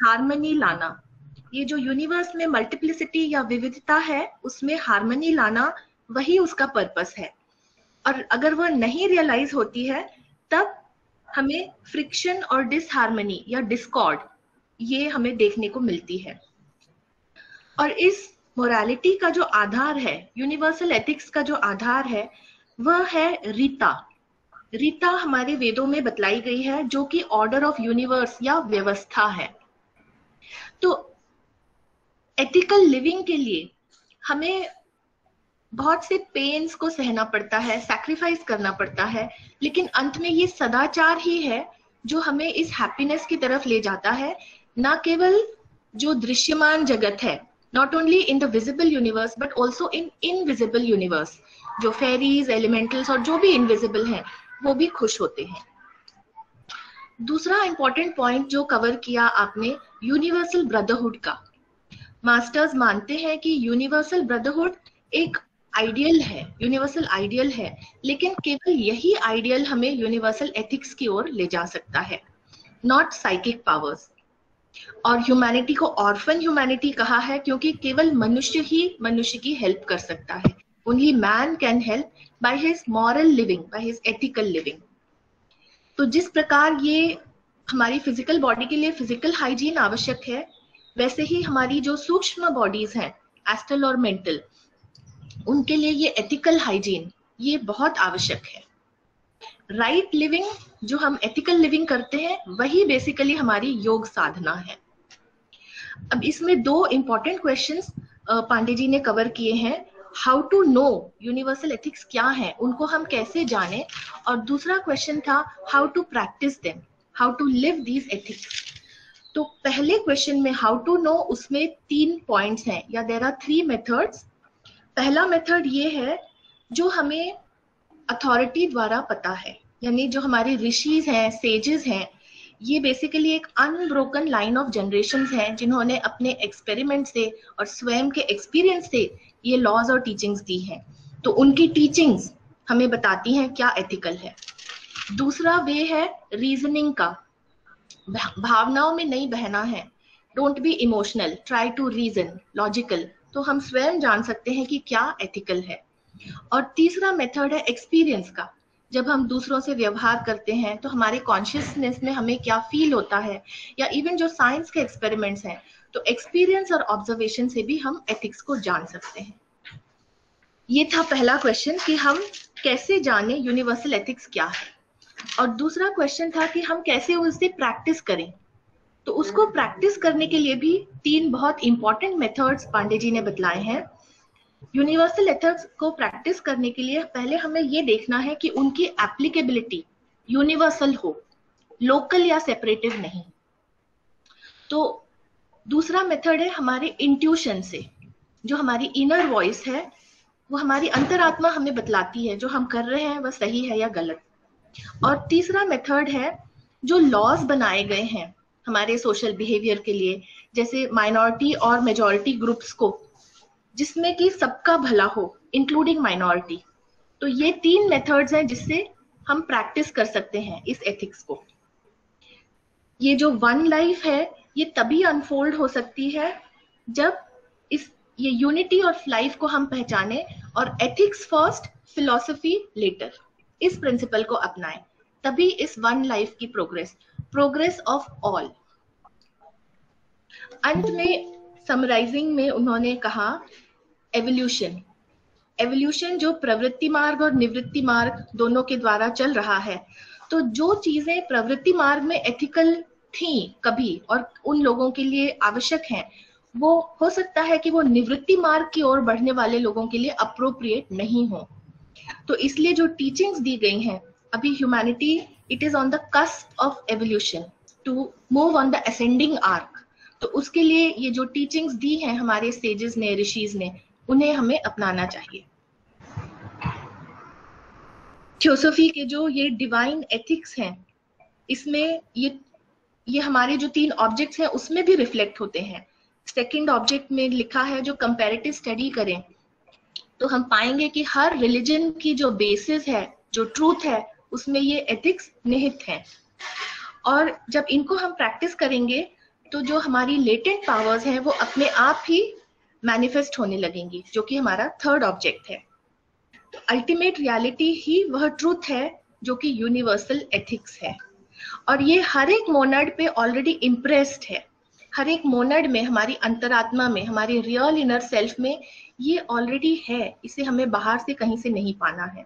हार्मनी लाना। ये जो यूनिवर्स में मल्टीप्लिसिटी या विविधता है उसमें हार्मनी लाना, वही उसका पर्पस है। और अगर वह नहीं रियलाइज होती है तब हमें फ्रिक्शन और डिसहार्मनी या डिस्कॉर्ड ये हमें देखने को मिलती है। और इस मोरालिटी का जो आधार है, यूनिवर्सल एथिक्स का जो आधार है, वह है रीता। रीता हमारे वेदों में बतलाई गई है जो कि ऑर्डर ऑफ यूनिवर्स या व्यवस्था है। तो एथिकल लिविंग के लिए हमें बहुत से पेन्स को सहना पड़ता है, सैक्रिफाइस करना पड़ता है, लेकिन अंत में ये सदाचार ही है जो हमें इस हैप्पीनेस की तरफ ले जाता है। ना केवल जो दृश्यमान जगत है, not only in the visible universe but also in invisible universe, जो फेरीज, एलिमेंटल्स और जो भी इनविजिबल हैं वो भी खुश होते हैं। दूसरा इंपॉर्टेंट पॉइंट जो कवर किया आपने, यूनिवर्सल ब्रदरहुड का। मास्टर्स मानते हैं कि यूनिवर्सल ब्रदरहुड एक आइडियल है, यूनिवर्सल आइडियल है, लेकिन केवल यही आइडियल हमें यूनिवर्सल एथिक्स की ओर ले जा सकता है, नॉट साइकिक पावर्स। और ह्यूमैनिटी को ऑर्फन ह्यूमैनिटी कहा है क्योंकि केवल मनुष्य ही मनुष्य की हेल्प कर सकता है। Only man can help by his moral living, by his ethical living. तो जिस प्रकार ये हमारी फिजिकल बॉडी के लिए फिजिकल हाइजीन आवश्यक है, वैसे ही हमारी जो सूक्ष्म बॉडीज हैं, एस्ट्रल और मेंटल, उनके लिए ये एथिकल हाइजीन ये बहुत आवश्यक है। राइट लिविंग, जो हम एथिकल लिविंग करते हैं, वही बेसिकली हमारी योग साधना है। अब इसमें दो इंपॉर्टेंट क्वेश्चंस पांडे जी ने कवर किए हैं। How to know universal ethics क्या है, उनको हम कैसे जाने, और दूसरा क्वेश्चन था how to practise them, how to live these ethics. तो पहले क्वेश्चन में हाउ टू नो, उसमें 3 पॉइंट्स हैं या देयर आर 3 मेथड्स। पहला मेथड ये है जो हमें अथॉरिटी द्वारा पता है, यानी जो हमारे ऋषिज हैं, सेजेस हैं, ये बेसिकली एक अनब्रोकन लाइन ऑफ जनरेशंस हैं जिन्होंने अपने एक्सपेरिमेंट से और स्वयं के एक्सपीरियंस से ये लॉज और टीचिंग्स दी हैं। तो उनकी टीचिंग्स हमें बताती हैं क्या एथिकल है। दूसरा वे है रीजनिंग का, भावनाओं में नहीं बहना है, don't be emotional, try to reason, logical, तो हम स्वयं जान सकते हैं कि क्या एथिकल है। और तीसरा मेथड है एक्सपीरियंस का, जब हम दूसरों से व्यवहार करते हैं तो हमारे कॉन्शियसनेस में हमें क्या फील होता है, या इवन जो साइंस के एक्सपेरिमेंट्स हैं, तो एक्सपीरियंस और ऑब्जर्वेशन से भी हम एथिक्स को जान सकते हैं। ये था पहला क्वेश्चन कि हम कैसे जाने यूनिवर्सल एथिक्स क्या है, और दूसरा क्वेश्चन था कि हम कैसे उससे प्रैक्टिस करें। तो उसको प्रैक्टिस करने के लिए भी 3 बहुत इंपॉर्टेंट मेथड्स पांडे जी ने बतलाए हैं। यूनिवर्सल एथिक्स को प्रैक्टिस करने के लिए पहले हमें ये देखना है कि उनकी एप्लीकेबिलिटी यूनिवर्सल हो, लोकल या सेपरेटिव नहीं। तो दूसरा मेथड है हमारे इंट्यूशन से, जो हमारी इनर वॉइस है, वो हमारी अंतरात्मा हमें बतलाती है जो हम कर रहे हैं वह सही है या गलत। और तीसरा मेथड है जो लॉज बनाए गए हैं हमारे सोशल बिहेवियर के लिए, जैसे माइनॉरिटी और मेजॉरिटी ग्रुप्स को, जिसमें कि सबका भला हो इंक्लूडिंग माइनॉरिटी। तो ये 3 मेथड्स हैं जिससे हम प्रैक्टिस कर सकते हैं इस एथिक्स को। ये जो वन लाइफ है ये तभी अनफोल्ड हो सकती है जब ये यूनिटी ऑफ लाइफ को हम पहचाने और एथिक्स फर्स्ट फिलॉसफी लेटर, इस प्रिंसिपल को अपनाएं, तभी इस वन लाइफ की प्रोग्रेस ऑफ ऑल। अंत में समराइजिंग में उन्होंने कहा एवोल्यूशन जो प्रवृत्ति मार्ग और निवृत्ति मार्ग दोनों के द्वारा चल रहा है। तो जो चीजें प्रवृत्ति मार्ग में एथिकल थी कभी और उन लोगों के लिए आवश्यक हैं, वो हो सकता है कि वो निवृत्ति मार्ग की ओर बढ़ने वाले लोगों के लिए अप्रोप्रिएट नहीं हो। तो इसलिए जो टीचिंग्स दी गई हैं, अभी humanity it is on the cusp of evolution to move on the ascending arc. तो उसके लिए ये जो टीचिंग्स दी हैं हमारे सेजेस ने, ऋषिज ने, उन्हें हमें अपनाना चाहिए। थियोसॉफी के जो ये डिवाइन एथिक्स हैं, इसमें ये हमारे जो 3 ऑब्जेक्ट्स हैं उसमें भी रिफ्लेक्ट होते हैं। सेकंड ऑब्जेक्ट में लिखा है जो कंपैरेटिव स्टडी करें तो हम पाएंगे कि हर रिलीजन की जो बेसिस है, जो ट्रूथ है, उसमें ये एथिक्स निहित हैं। और जब इनको हम प्रैक्टिस करेंगे तो जो हमारी लेटेंट पावर्स हैं वो अपने आप ही मैनिफेस्ट होने लगेंगी, जो कि हमारा थर्ड ऑब्जेक्ट है। तो अल्टीमेट रियलिटी ही वह ट्रूथ है जो कि यूनिवर्सल एथिक्स है, और ये हर एक मोनड पे ऑलरेडी इम्प्रेस्ड है। हर एक मोनड में, हमारी अंतरात्मा में, हमारी रियल इनर सेल्फ में ये ऑलरेडी है। इसे हमें बाहर से कहीं से नहीं पाना है।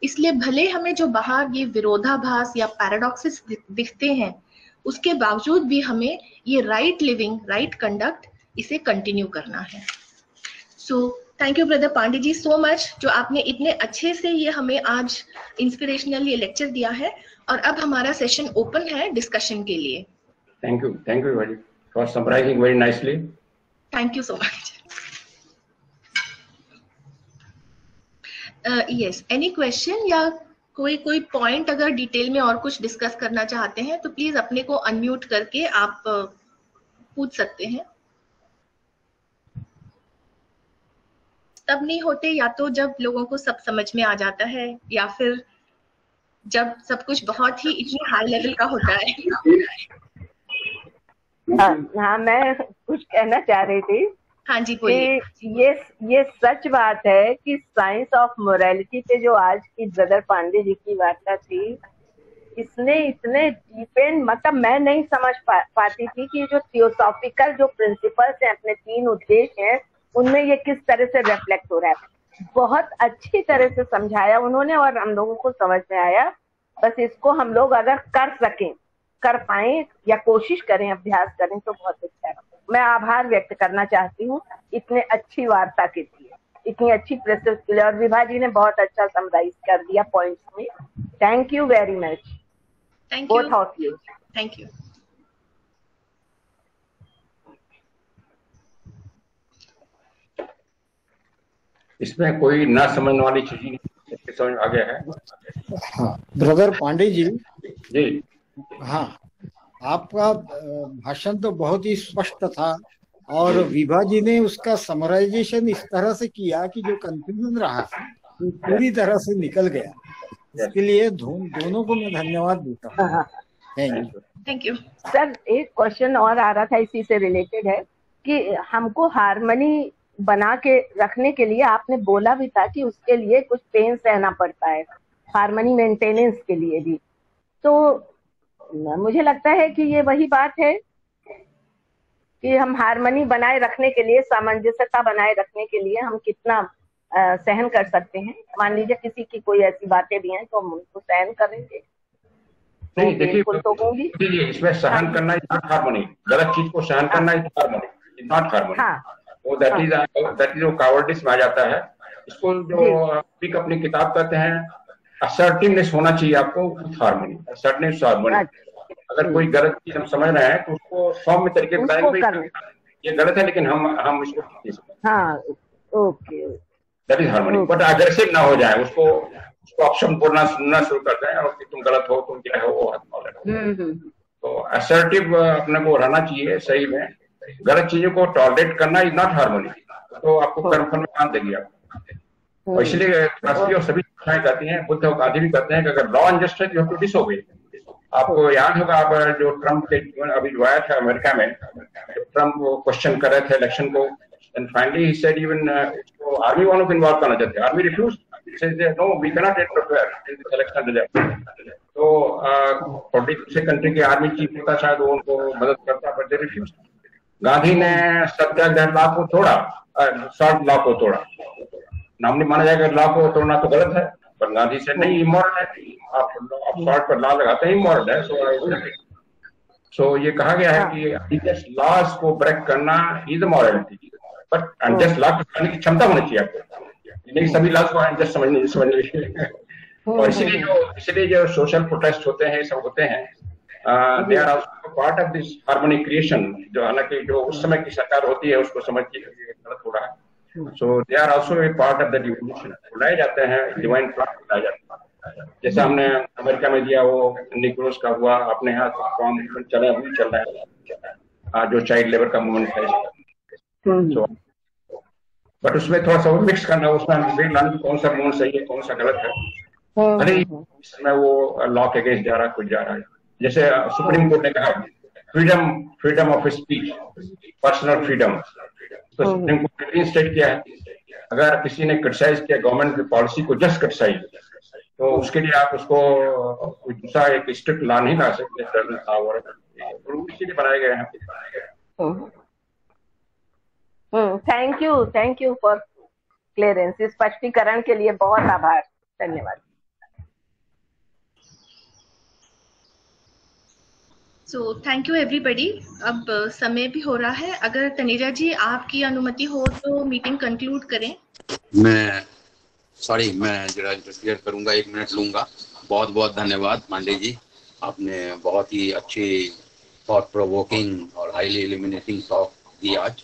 इसलिए भले हमें जो बाहर ये विरोधाभास या पैराडॉक्सेस दिखते हैं, उसके बावजूद भी हमें ये राइट लिविंग, राइट कंडक्ट, इसे कंटिन्यू करना है। So thank you brother Pandey ji so much, जो आपने इतने अच्छे से ये हमें आज इंस्पिरेशनल ये लेक्चर दिया है। और अब हमारा सेशन ओपन है डिस्कशन के लिए।
Thank you very for summarising very nicely.
Thank you so much. Yes, any question या कोई पॉइंट अगर डिटेल में और कुछ डिस्कस करना चाहते हैं तो प्लीज अपने को अनम्यूट करके आप पूछ सकते हैं। तब नहीं होते या तो जब लोगों को सब समझ में आ जाता है, या फिर जब सब कुछ बहुत ही इतनी हाई लेवल का होता है।
हाँ, मैं कुछ कहना चाह रही थी।
हाँ जी बोलिए।
ये सच बात है कि साइंस ऑफ मोरालिटी पे जो आज की ब्रदर पांडे जी की वार्ता थी, इसने इतने डीपेंड, मतलब मैं नहीं समझ पाती थी कि जो थियोसॉफिकल जो प्रिंसिपल्स हैं, अपने 3 उद्देश्य हैं, उनमें ये किस तरह से रिफ्लेक्ट हो रहा है। बहुत अच्छी तरह से समझाया उन्होंने और हम लोगों को समझ में आया। बस इसको हम लोग अगर कर पाए या कोशिश करें, अभ्यास करें तो बहुत अच्छा है। मैं आभार व्यक्त करना चाहती हूँ इतने अच्छी वार्ता के लिए, इतनी अच्छी प्रेजेंस के लिए, और विभा जी ने बहुत अच्छा समराइज कर दिया पॉइंट्स में। Thank you very much.
Thank you.
Both of you.
Thank you.
इसमें कोई ना समझने वाली चीज नहीं, समझ में आ गया है।
हाँ, ब्रदर पांडे जी।
जी
हाँ, आपका भाषण तो बहुत ही स्पष्ट था और विभा जी ने उसका समराइजेशन इस तरह से किया कि जो कंफ्यूजन रहा वो पूरी तरह से निकल गया। इसके लिए दोनों को मैं धन्यवाद देता हूँ।
Thank you.
सर, एक क्वेश्चन और आ रहा था, इसी से रिलेटेड है कि हमको हार्मनी बना के रखने के लिए आपने बोला भी था कि उसके लिए कुछ पेन सहना पड़ता है, हार्मनी मेंटेनेंस के लिए भी। तो मुझे लगता है कि ये वही बात है कि हम हार्मनी बनाए रखने के लिए, सामंजस्यता बनाए रखने के लिए हम कितना सहन कर सकते हैं। मान लीजिए किसी की कोई ऐसी बातें भी हैं तो हम उनको सहन करेंगे।
नहीं, देखिए इसमें सहन करना इज नॉट हार्मनी। गलत चीज को सहन करना is harmony, is not harmony. वो दैट इज कावर्डिस में आ जाता है। इसको जो पिक अपनी किताब कहते हैं, असर्टिवनेस होना चाहिए आपको, हार्मनी, असर्टिवनेस हार्मनी। अगर कोई गलत चीज हम समझ रहे हैं तो उसको सौम्य तरीके से बताएंगे भाई ये गलत है, लेकिन हम इसको,
हाँ, okay,
that is harmony. But aggressive ना हो जाए, उसको ऑप्शन बोलना सुनना शुरू कर दें और कि तुम गलत हो, तुम क्या हो, वो तो असर्टिव अपने को रहना चाहिए। सही में गलत चीजों को टॉलरेट करना इज नॉट हार्मनी, तो आपको कर्मफल में काम देगी आपको। और इसलिए और सभी शिक्षाएं कहती हैं, बुद्ध और गांधी भी कहते हैं कि अगर लॉ अनजस्ट है, यू हैव टू डिसओबे। आपको याद होगा, आप जो ट्रम्प के अभी जो आया था अमेरिका में, ट्रम्प क्वेश्चन कर रहे थे इलेक्शन को, and finally he said even army वालों को इन्वॉल्व करना चाहते हैं, army refuse, no we can not interfere in this election result. तो थोड़ी दूसरे कंट्री के आर्मी चीफ होता शायद वो उनको मदद करता, बट दे रिफ्यूज। गांधी ने सत्याग्रह लॉ को तोड़ा, शॉर्ट लॉ को तोड़ा। नाम माना जाएगा लॉ को तोड़ना तो गलत है, पर गांधी से नहीं इमोरल है, आप शॉर्ट पर लॉ लगाते हैं इमोरल है। सो ये कहा गया है कि अनजस्ट लॉज को ब्रेक करना is morality, but unjust law को करने की क्षमता होनी चाहिए आपको, नहीं सभी लॉज को अनजस्ट समझने। और इसीलिए जो सोशल प्रोटेस्ट होते हैं, सब होते हैं, they are also part of this harmony creation. जो हालांकि जो उस समय की सरकार होती है उसको समझती है कि गलत हो रहा है, so they are also a part of the devotion. बुलाए जाते हैं, डिवाइन प्लॉट बुलाया जाता है। जैसे हमने अमेरिका में दिया वो निग्रोस का हुआ, अपने यहाँ फॉर्म चल रहा है, जो चाइल्ड लेबर का मूवमेंट है। बट उसमें थोड़ा सा मिक्स करना, उसमें कौन सा मूवमेंट सही है, कौन सा गलत है। अरे इसमें वो लॉ के अगेंस्ट जा रहा है, कुछ जा रहा है। जैसे सुप्रीम कोर्ट ने कहा freedom of speech, personal freedom, तो सुप्रीम कोर्ट ने स्टेट किया है अगर किसी ने क्रिटिसाइज किया गवर्नमेंट की पॉलिसी को, जस्ट क्रिटिसाइज, तो उसके लिए आप उसको दूसरा एक स्ट्रिक्ट लॉ नहीं ला सकते, इसीलिए बनाए गए हैं।
Thank you for clearance. स्पष्टीकरण के लिए बहुत आभार, धन्यवाद।
सो थैंक यू एवरीबॉडी। अब समय भी हो रहा है, अगर तनेजा जी आपकी अनुमति हो तो मीटिंग कंक्लूड करें।
मैं जरा इंटरफियर करूंगा, 1 मिनट लूंगा। बहुत बहुत धन्यवाद पांडे जी, आपने बहुत ही अच्छी थॉट प्रोवोकिंग और हाईली इल्यूमिनेटिंग टॉक दी आज।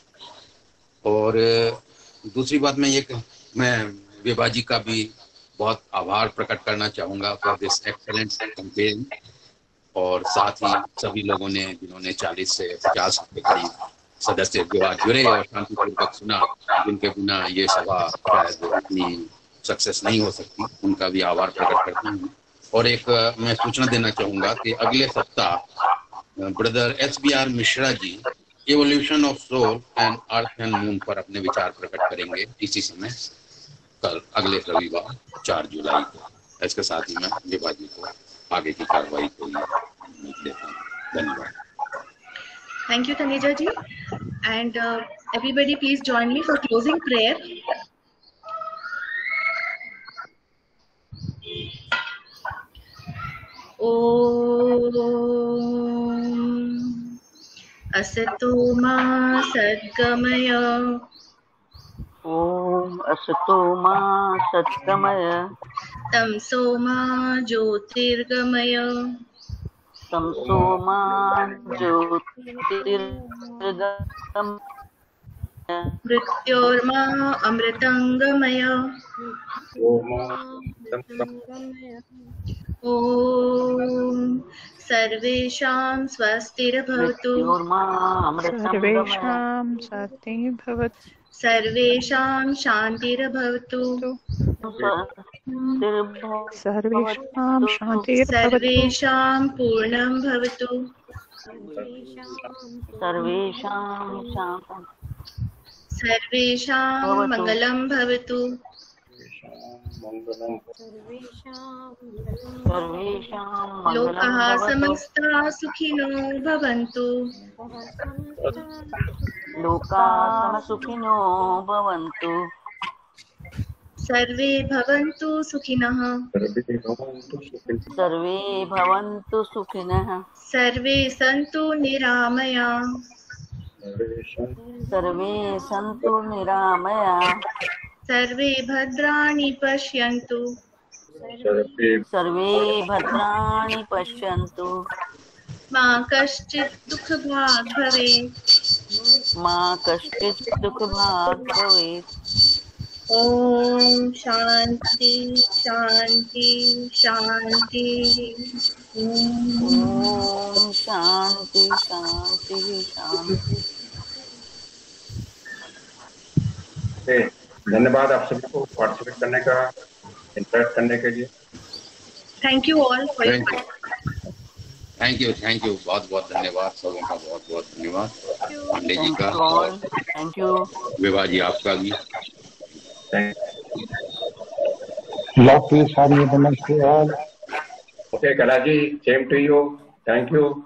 और दूसरी बात मैं विभा जी का भी बहुत आभार प्रकट करना चाहूंगा फॉर दिस एक्सेलेंट कैंपेन, और साथ ही सभी लोगों ने जिन्होंने 40 से 50 के करीब सदस्य जो आज जुड़े और शांतिपूर्वक सुना, जिनके बिना ये सभा शायद इतनी सक्सेस नहीं हो सकती, उनका भी आभार प्रकट करता हूँ। और एक मैं सूचना देना चाहूंगा कि अगले सप्ताह brother SBR Mishra ji evolution of soul and earth and moon पर अपने विचार प्रकट करेंगे इसी समय, कल अगले रविवार 4 जुलाई को। इसके साथ ही मैं विभा जी को आगे की कार्रवाई को देता हूँ। धन्यवाद।
Thank you Taneja ji, and everybody please join me for closing prayer. असतो मा सद्गमय,
असतो मा सद्गमय,
तमसो मा ज्योतिर्गमय,
तमसो मा ज्योतिर्गमय,
मृत्योर्मा अमृतंगमय। ओम सर्वेषां स्वस्तिर्भवतु,
सर्वेषां स्वस्तिर्भवतु,
सर्वेषां शान्तिर्भवतु,
सर्वेषां शान्तिर्भवतु,
सर्वेषां पूर्णं भवतु, सर्वेषां मङ्गलं भवतु, लोकाः समस्ताः सुखिनो भवन्तु, सर्वे भवन्तु सुखिनः, सर्वे सन्तु निरामयाः, सर्वे भद्राणि पश्यन्तु, मा कश्चित् दुःखभाग् भवेत्।
मा कश्चित् दुःखभाग् भवेत्।
ओम शांति शांति शांति।
ओम शांति शांति शांति।
धन्यवाद आप सभी को पार्टिसिपेट करने का, इंटरेक्ट करने के लिए।
Thank you all for your
thank you बहुत बहुत धन्यवाद सबों का, बहुत बहुत धन्यवाद पांडे जी का,
थैंक यू
विभा जी आपका भी।
Love, peace, harmony, namaste all.
Okay, Kalaji, same to you. Thank you.